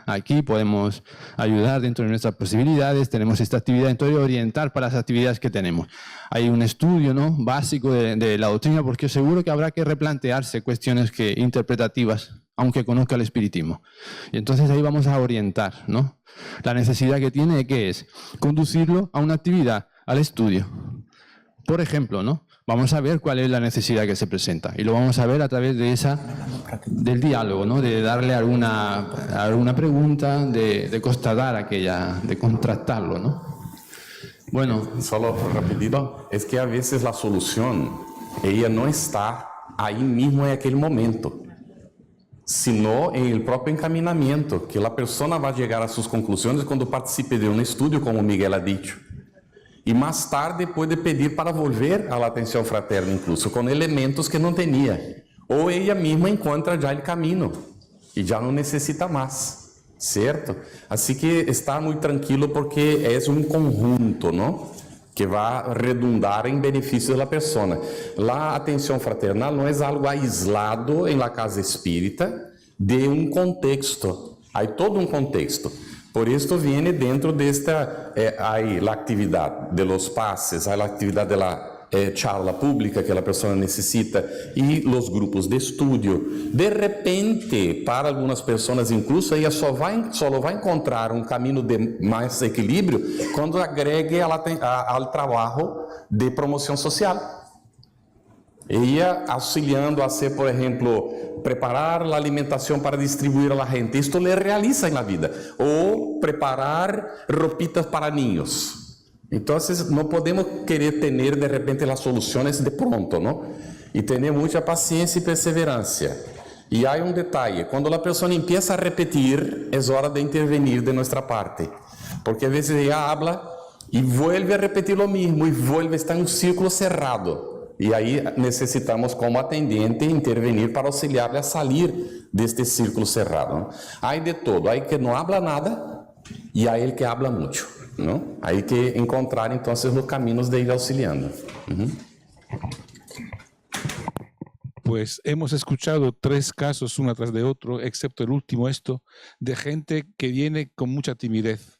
aquí, podemos ayudar dentro de nuestras posibilidades, tenemos esta actividad, entonces orientar para las actividades que tenemos. Hay un estudio, ¿no? Básico de la doctrina, porque seguro que habrá que replantearse cuestiones interpretativas, aunque conozca el espiritismo. Y entonces ahí vamos a orientar, ¿no? La necesidad que tiene, ¿qué es? Conducirlo a una actividad, al estudio. Por ejemplo, ¿no? Vamos a ver cuál es la necesidad que se presenta y lo vamos a ver a través del diálogo, ¿no? De darle alguna pregunta, de constatar aquella, de contrastarlo, ¿no? Bueno, solo rapidito, es que a veces la solución, ella no está ahí mismo en aquel momento, sino en el propio encaminamiento, que la persona va a llegar a sus conclusiones cuando participe de un estudio, como Miguel ha dicho. E mais tarde pode pedir para volver à atenção fraterna, incluso com elementos que não tinha. Ou ela mesma encontra já o caminho e já não necessita mais, certo? Assim que está muito tranquilo porque é um conjunto, não? Que vai redundar em benefício da pessoa. A atenção fraternal não é algo aislado em la casa espírita de um contexto. Há todo um contexto. Por esto viene dentro de esta, hay la actividad de los pases, hay la actividad de la charla pública que la persona necesita y los grupos de estudio. De repente, para algunas personas incluso, ella solo va a encontrar un camino de más equilibrio cuando agregue al trabajo de promoción social. Ella auxiliando a hacer, por ejemplo, preparar la alimentación para distribuir a la gente. Esto le realiza en la vida. O preparar ropitas para niños. Entonces, no podemos querer tener de repente las soluciones de pronto, ¿no? Y tener mucha paciencia y perseverancia. Y hay un detalle. Cuando la persona empieza a repetir, es hora de intervenir de nuestra parte. Porque a veces ella habla y vuelve a repetir lo mismo y vuelve a estar en un círculo cerrado. E aí necessitamos, como atendente, intervenir para auxiliar-lhe a sair deste círculo cerrado. Não? Há de todo, há que não habla nada e há ele que habla muito. Não? Há que encontrar, então, os caminhos de ir auxiliando. Pues hemos escuchado 3 casos uno tras de otro, excepto el último de gente que viene con mucha timidez.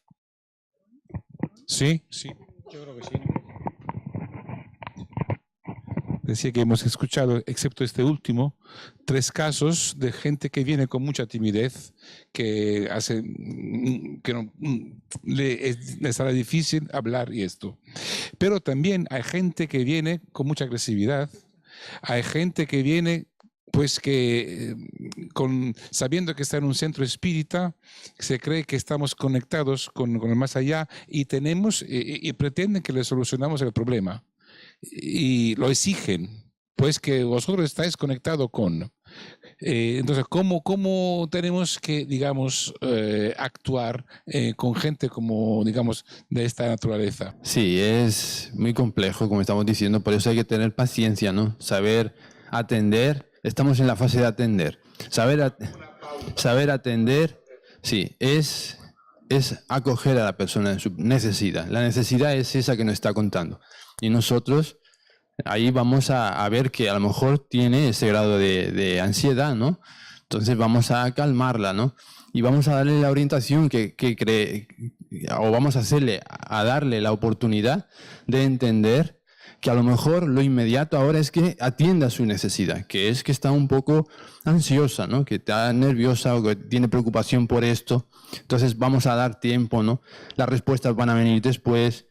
¿Sí? Sí, yo creo que sí. Decía que hemos escuchado, excepto este último, 3 casos de gente que viene con mucha timidez, que les hará difícil hablar y esto. Pero también hay gente que viene con mucha agresividad, hay gente que viene pues que sabiendo que está en un centro espírita, se cree que estamos conectados con el más allá y pretenden que le solucionamos el problema. Y lo exigen, pues que vosotros estáis conectados con. Entonces, ¿cómo tenemos que, digamos, actuar con gente como, digamos, de esta naturaleza? Sí, es muy complejo, como estamos diciendo, por eso hay que tener paciencia, ¿no? Saber atender, estamos en la fase de atender. Saber atender, sí, es acoger a la persona en su necesidad. La necesidad es esa que nos está contando. Y nosotros ahí vamos a ver que a lo mejor tiene ese grado de ansiedad, ¿no? Entonces vamos a calmarla, ¿no? Y vamos a darle la orientación que cree, o vamos a darle la oportunidad de entender que a lo mejor lo inmediato ahora es que atienda su necesidad, que es que está un poco ansiosa, ¿no? Que está nerviosa o que tiene preocupación por esto. Entonces vamos a dar tiempo, ¿no? Las respuestas van a venir después.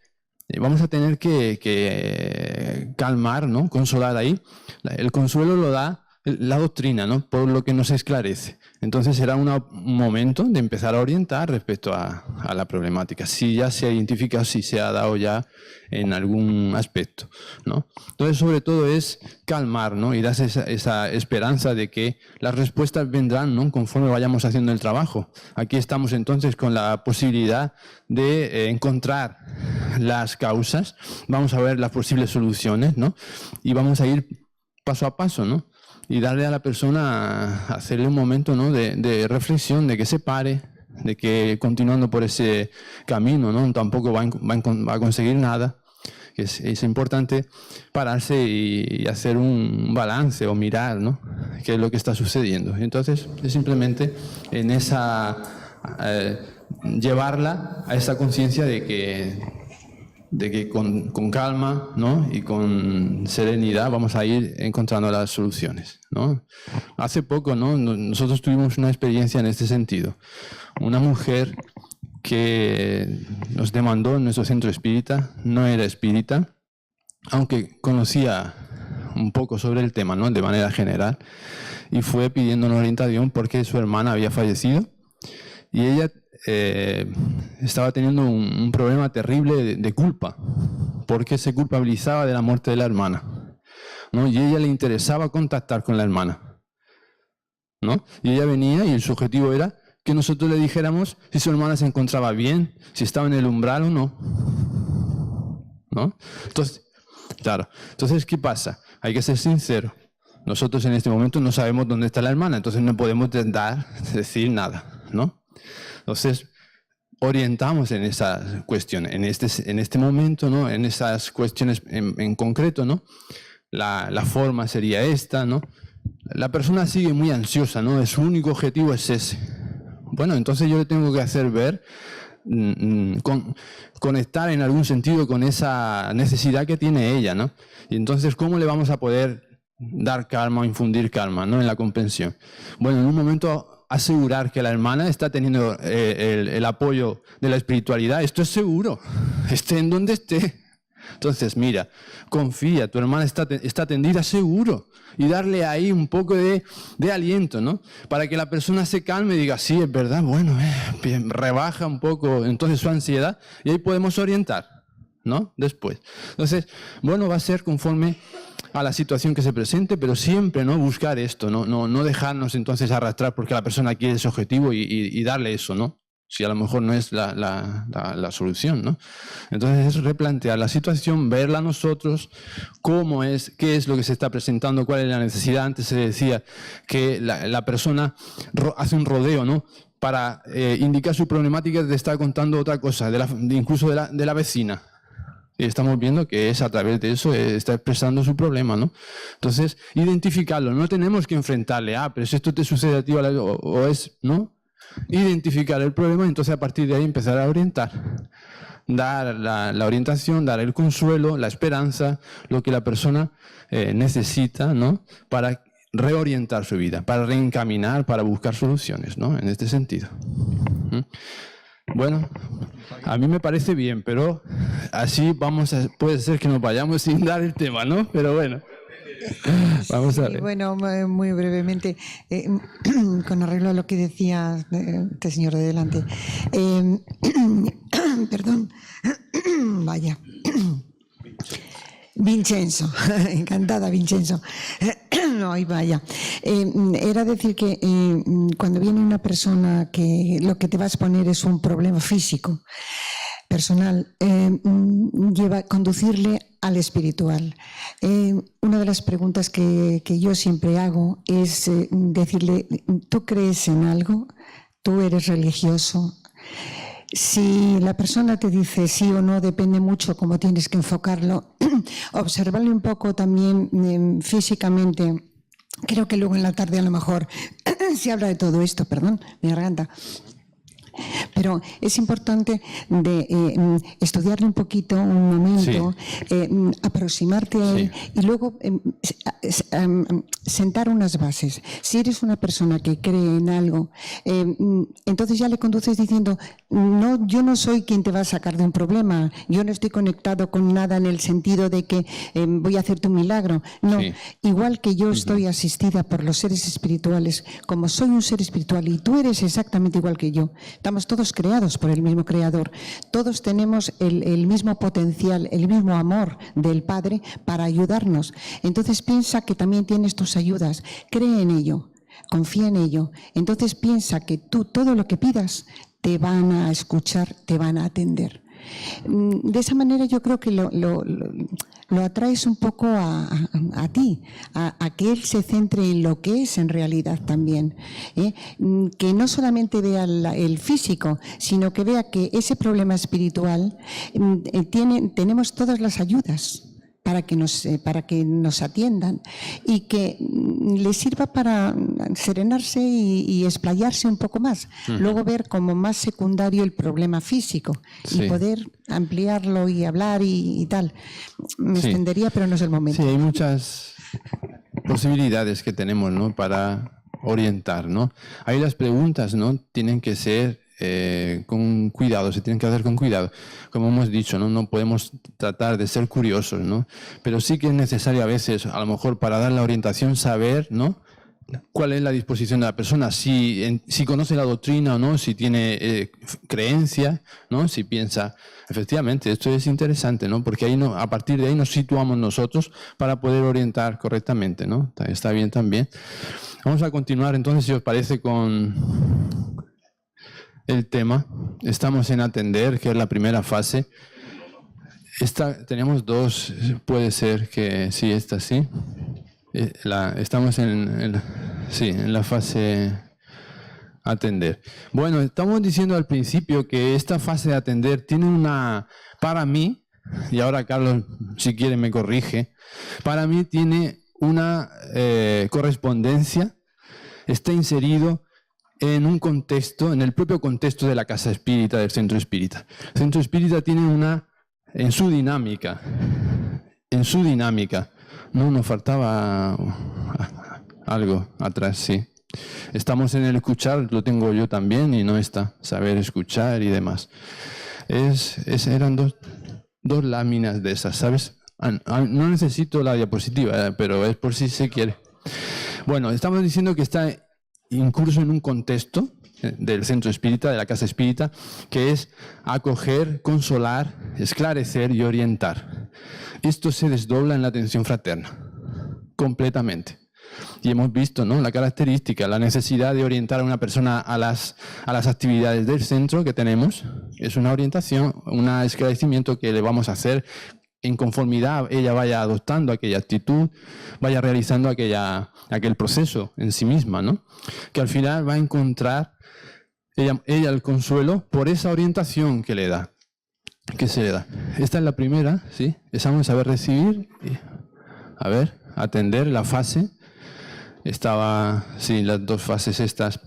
Vamos a tener que calmar, ¿no? Consolar ahí. El consuelo lo da la doctrina, ¿no? Por lo que nos esclarece. Entonces será un momento de empezar a orientar respecto a la problemática, si ya se ha identificado, si se ha dado ya en algún aspecto, ¿no? Entonces, sobre todo es calmar, ¿no? Y dar esa esperanza de que las respuestas vendrán, ¿no? Conforme vayamos haciendo el trabajo. Aquí estamos entonces con la posibilidad de encontrar las causas, vamos a ver las posibles soluciones, ¿no? Y vamos a ir paso a paso, ¿no? Y darle a la persona, hacerle un momento, ¿no? de reflexión, de que se pare, de que continuando por ese camino, ¿no? Tampoco va a conseguir nada. Que es importante pararse y hacer un balance o mirar, ¿no? Qué es lo que está sucediendo. Entonces, es simplemente en esa llevarla a esa conciencia de que con calma, ¿no? Y con serenidad vamos a ir encontrando las soluciones, ¿no? Hace poco, ¿no? Nosotros tuvimos una experiencia en este sentido. Una mujer que nos demandó en nuestro centro espírita, no era espírita, aunque conocía un poco sobre el tema, ¿no? De manera general, y fue pidiéndonos orientación porque su hermana había fallecido y ella estaba teniendo un problema terrible de culpa, porque se culpabilizaba de la muerte de la hermana, ¿no? Y a ella le interesaba contactar con la hermana, ¿no? Y ella venía y su objetivo era que nosotros le dijéramos si su hermana se encontraba bien, si estaba en el umbral o no, ¿no? Entonces, claro, entonces, ¿qué pasa? Hay que ser sincero. Nosotros en este momento no sabemos dónde está la hermana, entonces no podemos decir nada, ¿no? Entonces, orientamos en esa cuestión, en este momento, ¿no? En esas cuestiones en concreto, ¿no? La forma sería esta, ¿no? La persona sigue muy ansiosa, ¿no? Su único objetivo es ese. Bueno, entonces yo le tengo que hacer ver, conectar en algún sentido con esa necesidad que tiene ella, ¿no? Y entonces, ¿cómo le vamos a poder dar calma o infundir calma, ¿no? En la comprensión. Bueno, en un momento asegurar que la hermana está teniendo el apoyo de la espiritualidad, esto es seguro, esté en donde esté. Entonces, mira, confía, tu hermana está atendida seguro, y darle ahí un poco de aliento, ¿no? Para que la persona se calme y diga, sí, es verdad, bueno, rebaja un poco entonces su ansiedad y ahí podemos orientar, ¿no? Después. Entonces, bueno, va a ser conforme a la situación que se presente, pero siempre, ¿no? Buscar esto, no dejarnos entonces arrastrar porque la persona quiere ese objetivo y darle eso, ¿no? Si a lo mejor no es la solución, ¿no? Entonces es replantear la situación, verla nosotros, cómo es, qué es lo que se está presentando, cuál es la necesidad. Antes se decía que la persona hace un rodeo, ¿no? Para indicar su problemática, te está contando otra cosa, incluso de la vecina. Y estamos viendo que es a través de eso, está expresando su problema, ¿no? Entonces, identificarlo, no tenemos que enfrentarle, pero si esto te sucede a ti o es, ¿no? Identificar el problema y entonces a partir de ahí empezar a orientar, dar la orientación, dar el consuelo, la esperanza, lo que la persona necesita, ¿no? Para reorientar su vida, para reencaminar, para buscar soluciones, ¿no? En este sentido. Bueno, a mí me parece bien, pero así puede ser que nos vayamos sin dar el tema, ¿no? Pero bueno. Vamos a ver. Bueno, muy brevemente, con arreglo a lo que decía este señor de delante. Perdón, vaya. Vincenzo, encantada Vincenzo. Ay, vaya. Era decir que cuando viene una persona que lo que te va a exponer es un problema físico, personal, conducirle al espiritual. Una de las preguntas que yo siempre hago es decirle, ¿tú crees en algo? ¿Tú eres religioso? Si la persona te dice sí o no, depende mucho cómo tienes que enfocarlo. Observarle un poco también físicamente. Creo que luego en la tarde a lo mejor se habla de todo esto, perdón, mi garganta. Pero es importante de estudiarle un poquito, un momento, aproximarte a él y luego sentar unas bases. Si eres una persona que cree en algo, entonces ya le conduces diciendo, no, yo no soy quien te va a sacar de un problema, yo no estoy conectado con nada en el sentido de que voy a hacerte un milagro. No, igual que yo estoy asistida por los seres espirituales, como soy un ser espiritual y tú eres exactamente igual que yo, estamos todos creados por el mismo Creador, todos tenemos el mismo potencial, el mismo amor del Padre para ayudarnos. Entonces piensa que también tienes tus ayudas, cree en ello, confía en ello. Entonces piensa que tú todo lo que pidas te van a escuchar, te van a atender. De esa manera yo creo que lo atraes un poco a ti, a que él se centre en lo que es en realidad también, que no solamente vea el físico, sino que vea que ese problema espiritual tenemos todas las ayudas para que nos atiendan y que les sirva para serenarse y explayarse un poco más. Luego ver como más secundario el problema físico y poder ampliarlo y hablar y tal. Me extendería, pero no es el momento. Sí, hay muchas posibilidades que tenemos, ¿no?, para orientar, ¿no? Ahí las preguntas, ¿no?, tienen que ser con cuidado, se tienen que hacer con cuidado. Como hemos dicho, no podemos tratar de ser curiosos, ¿no? Pero sí que es necesario a veces, a lo mejor para dar la orientación, saber, ¿no?, cuál es la disposición de la persona, si conoce la doctrina o no, si tiene creencia, ¿no?, si piensa, efectivamente, esto es interesante, ¿no?, porque ahí a partir de ahí nos situamos nosotros para poder orientar correctamente, ¿no? Está bien también. Vamos a continuar entonces, si os parece, con el tema. Estamos en atender, que es la primera fase. Tenemos dos, puede ser que sí, esta sí. Estamos en la fase atender. Bueno, estamos diciendo al principio que esta fase de atender tiene para mí, y ahora Carlos, si quiere, me corrige, para mí tiene una correspondencia, está inserido en un contexto, en el propio contexto de la casa espírita, del centro espírita. El centro espírita tiene en su dinámica, no nos faltaba algo atrás, sí. Estamos en el escuchar, lo tengo yo también, y no está, saber escuchar y demás. Eran dos láminas de esas, ¿sabes? No necesito la diapositiva, pero es por si se quiere. Bueno, estamos diciendo que está incurso en un contexto del centro espírita, de la casa espírita, que es acoger, consolar, esclarecer y orientar. Esto se desdobla en la atención fraterna, completamente. Y hemos visto, ¿no?, la característica, la necesidad de orientar a una persona a las actividades del centro que tenemos. Es una orientación, un esclarecimiento que le vamos a hacer en conformidad, ella vaya adoptando aquella actitud, vaya realizando aquel proceso en sí misma, ¿no? Que al final va a encontrar ella el consuelo por esa orientación que se le da. Esta es la primera, ¿sí? Vamos a saber recibir, atender la fase. Las dos fases estas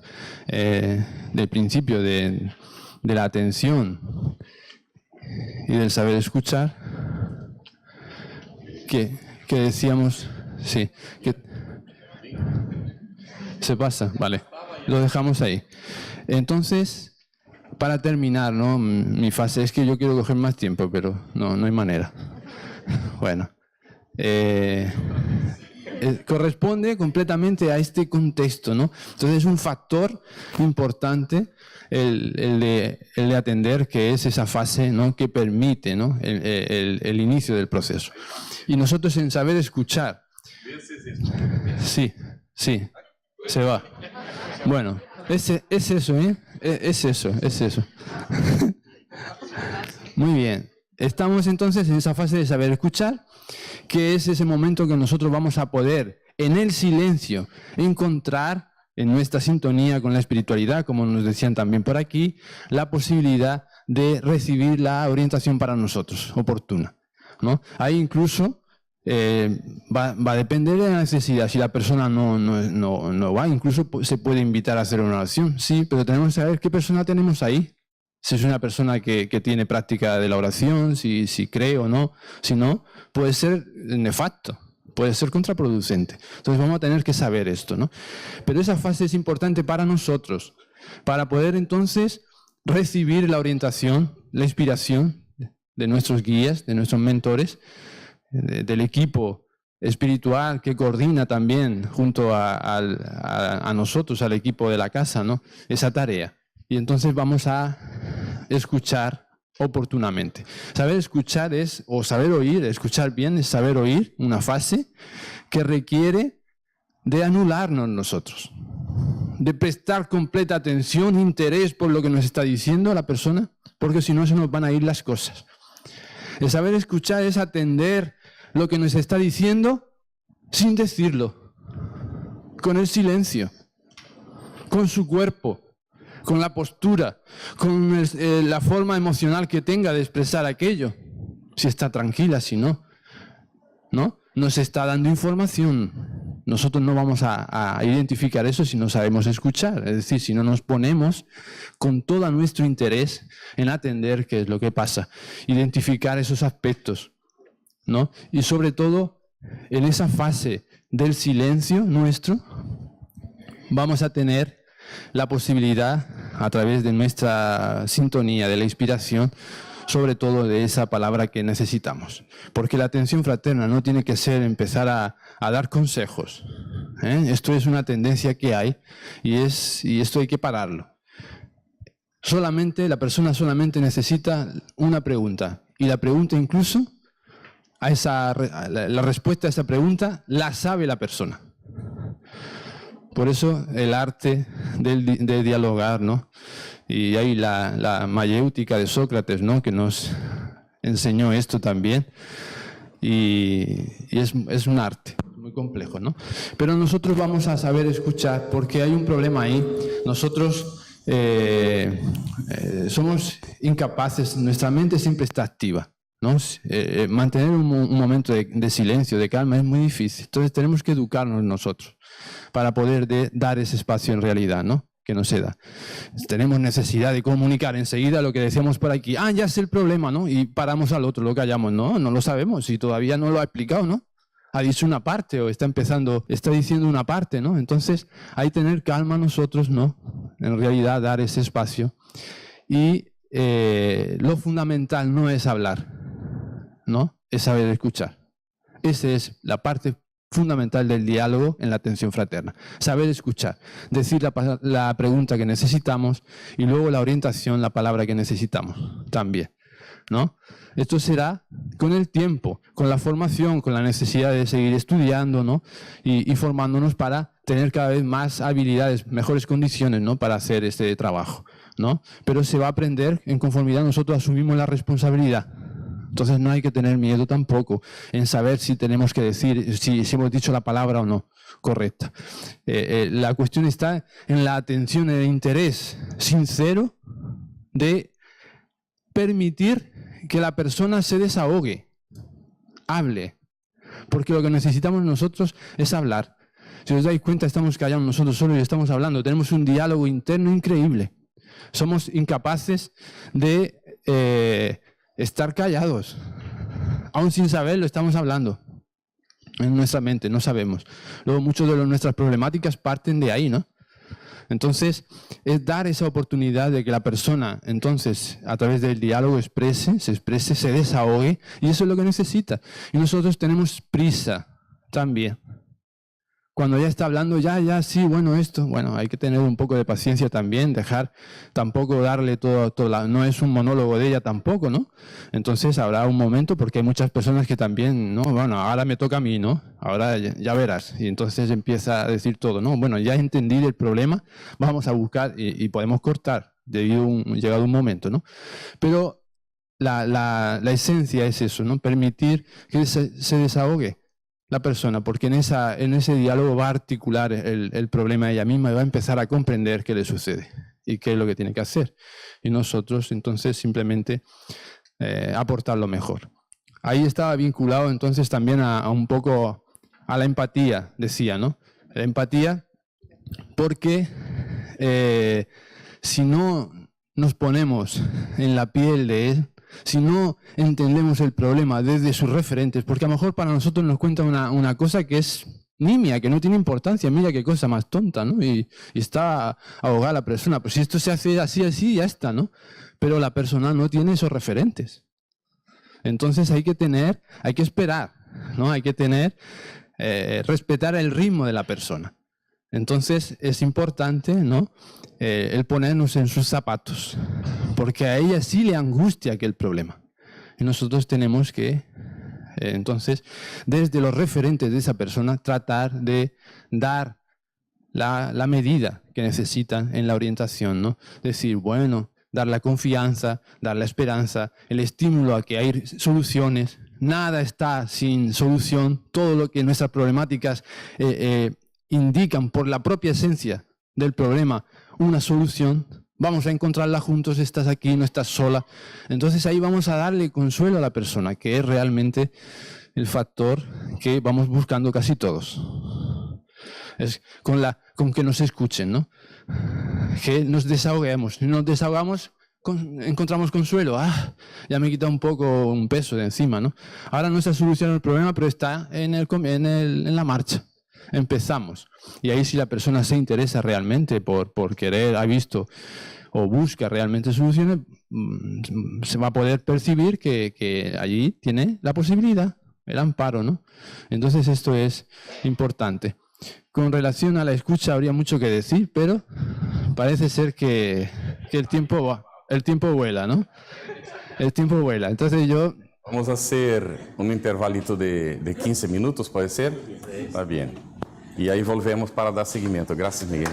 del principio de la atención y del saber escuchar. Que decíamos, sí, que se pasa, vale, lo dejamos ahí. Entonces, para terminar, ¿no?, mi fase, es que yo quiero coger más tiempo, pero no hay manera. Bueno, corresponde completamente a este contexto, ¿no? Entonces es un factor importante el de atender, que es esa fase, ¿no?, que permite, ¿no?, el inicio del proceso. Y nosotros en saber escuchar, sí, se va. Bueno, es eso, ¿eh? Es eso. Muy bien. Estamos entonces en esa fase de saber escuchar, que es ese momento que nosotros vamos a poder, en el silencio, encontrar en nuestra sintonía con la espiritualidad, como nos decían también por aquí, la posibilidad de recibir la orientación para nosotros, oportuna, ¿no? Ahí incluso va a depender de la necesidad. Si la persona no va, incluso se puede invitar a hacer una oración, sí, pero tenemos que saber qué persona tenemos ahí. Si es una persona que tiene práctica de la oración, si cree o no. Si no, puede ser nefasto, puede ser contraproducente. Entonces vamos a tener que saber esto, ¿no? Pero esa fase es importante para nosotros, para poder entonces recibir la orientación, la inspiración de nuestros guías, de nuestros mentores, del equipo espiritual que coordina también junto a nosotros, al equipo de la casa, ¿no? Esa tarea. Y entonces vamos a escuchar oportunamente. Saber escuchar o saber oír, escuchar bien es saber oír, una fase que requiere de anularnos nosotros, de prestar completa atención, interés por lo que nos está diciendo la persona, porque si no se nos van a ir las cosas. El saber escuchar es atender lo que nos está diciendo sin decirlo, con el silencio, con su cuerpo, con la postura, con la forma emocional que tenga de expresar aquello, si está tranquila, si no, ¿no? Nos está dando información. Nosotros no vamos a identificar eso si no sabemos escuchar, es decir, si no nos ponemos con todo nuestro interés en atender qué es lo que pasa, identificar esos aspectos, ¿no? Y sobre todo, en esa fase del silencio nuestro, vamos a tener la posibilidad, a través de nuestra sintonía, de la inspiración, sobre todo de esa palabra que necesitamos. Porque la atención fraterna no tiene que ser empezar a dar consejos. Esto es una tendencia que hay y esto hay que pararlo. La persona solamente necesita una pregunta. Y la pregunta incluso, la respuesta a esa pregunta la sabe la persona. Por eso el arte de dialogar, ¿no? Y hay la mayéutica de Sócrates, ¿no? Que nos enseñó esto también. Y es un arte muy complejo, ¿no? Pero nosotros vamos a saber escuchar porque hay un problema ahí. Nosotros somos incapaces, nuestra mente siempre está activa, ¿no? Mantener un momento de silencio, de calma, es muy difícil. Entonces tenemos que educarnos nosotros para poder dar ese espacio en realidad, ¿no? Que no se da. Tenemos necesidad de comunicar enseguida lo que decíamos por aquí. Ah, ya es el problema, ¿no? Y paramos al otro, lo callamos. No lo sabemos y todavía no lo ha explicado, ¿no? Ha dicho una parte o está diciendo una parte, ¿no? Entonces hay que tener calma nosotros, ¿no? En realidad dar ese espacio. Y lo fundamental no es hablar, ¿no? Es saber escuchar. Esa es la parte fundamental del diálogo en la atención fraterna. Saber escuchar, decir la pregunta que necesitamos y luego la orientación, la palabra que necesitamos también, ¿no? Esto será con el tiempo, con la formación, con la necesidad de seguir estudiando, ¿no? Y formándonos para tener cada vez más habilidades, mejores condiciones, ¿no? Para hacer este trabajo, ¿no? Pero se va a aprender en conformidad, nosotros asumimos la responsabilidad. Entonces no hay que tener miedo tampoco en saber si tenemos que decir, si hemos dicho la palabra o no correcta. La cuestión está en la atención, en el interés sincero de permitir que la persona se desahogue, hable. Porque lo que necesitamos nosotros es hablar. Si os dais cuenta, estamos callados nosotros solos y estamos hablando. Tenemos un diálogo interno increíble. Somos incapaces de estar callados. Aún sin saberlo, estamos hablando. En nuestra mente, no sabemos. Luego, muchas de nuestras problemáticas parten de ahí, ¿no? Entonces, es dar esa oportunidad de que la persona, entonces, a través del diálogo se exprese, se desahogue, y eso es lo que necesita. Y nosotros tenemos prisa también. Cuando ya está hablando, sí, bueno, esto, bueno, hay que tener un poco de paciencia también, tampoco darle todo, no es un monólogo de ella tampoco, ¿no? Entonces habrá un momento, porque hay muchas personas que también, no, bueno, ahora me toca a mí, ¿no? Ahora ya verás, y entonces empieza a decir todo, ¿no? Bueno, ya entendí el problema, vamos a buscar, y podemos cortar, llegado un momento, ¿no? Pero la esencia es eso, ¿no? Permitir que se desahogue la persona, porque en ese diálogo va a articular el problema de ella misma y va a empezar a comprender qué le sucede y qué es lo que tiene que hacer. Y nosotros entonces simplemente aportar lo mejor. ahí estaba vinculado entonces también a un poco a la empatía, decía, ¿no? La empatía, porque si no nos ponemos en la piel de él, si no entendemos el problema desde sus referentes, porque a lo mejor para nosotros nos cuenta una cosa que es nimia, que no tiene importancia, mira qué cosa más tonta, ¿no? Y está ahogada la persona, pues si esto se hace así, ya está, ¿no? Pero la persona no tiene esos referentes. Entonces hay que esperar, ¿no? Hay que respetar el ritmo de la persona. Entonces es importante, ¿no? El ponernos en sus zapatos, porque a ella sí le angustia aquel problema. Y nosotros tenemos que, entonces, desde los referentes de esa persona, tratar de dar la medida que necesitan en la orientación, ¿no? Decir, bueno, dar la confianza, dar la esperanza, el estímulo a que hay soluciones. Nada está sin solución. Todo lo que nuestras problemáticas indican por la propia esencia del problema una solución, vamos a encontrarla juntos, estás aquí, no estás sola. Entonces ahí vamos a darle consuelo a la persona, que es realmente el factor que vamos buscando casi todos. Es con que nos escuchen, ¿no? Que nos desahoguemos. Si nos desahogamos, encontramos consuelo. Ya me he quitado un poco un peso de encima, ¿no? Ahora no se ha solucionado el problema, pero está en la marcha. Empezamos. Y ahí si la persona se interesa realmente por querer, ha visto o busca realmente soluciones, se va a poder percibir que allí tiene la posibilidad, el amparo, ¿no? Entonces esto es importante. Con relación a la escucha habría mucho que decir, pero parece ser que el tiempo vuela, ¿no? El tiempo vuela. Entonces Vamos a hacer un intervalito de 15 minutos, ¿puede ser? Está bien. Y ahí volvemos para dar seguimiento. Gracias, Miguel.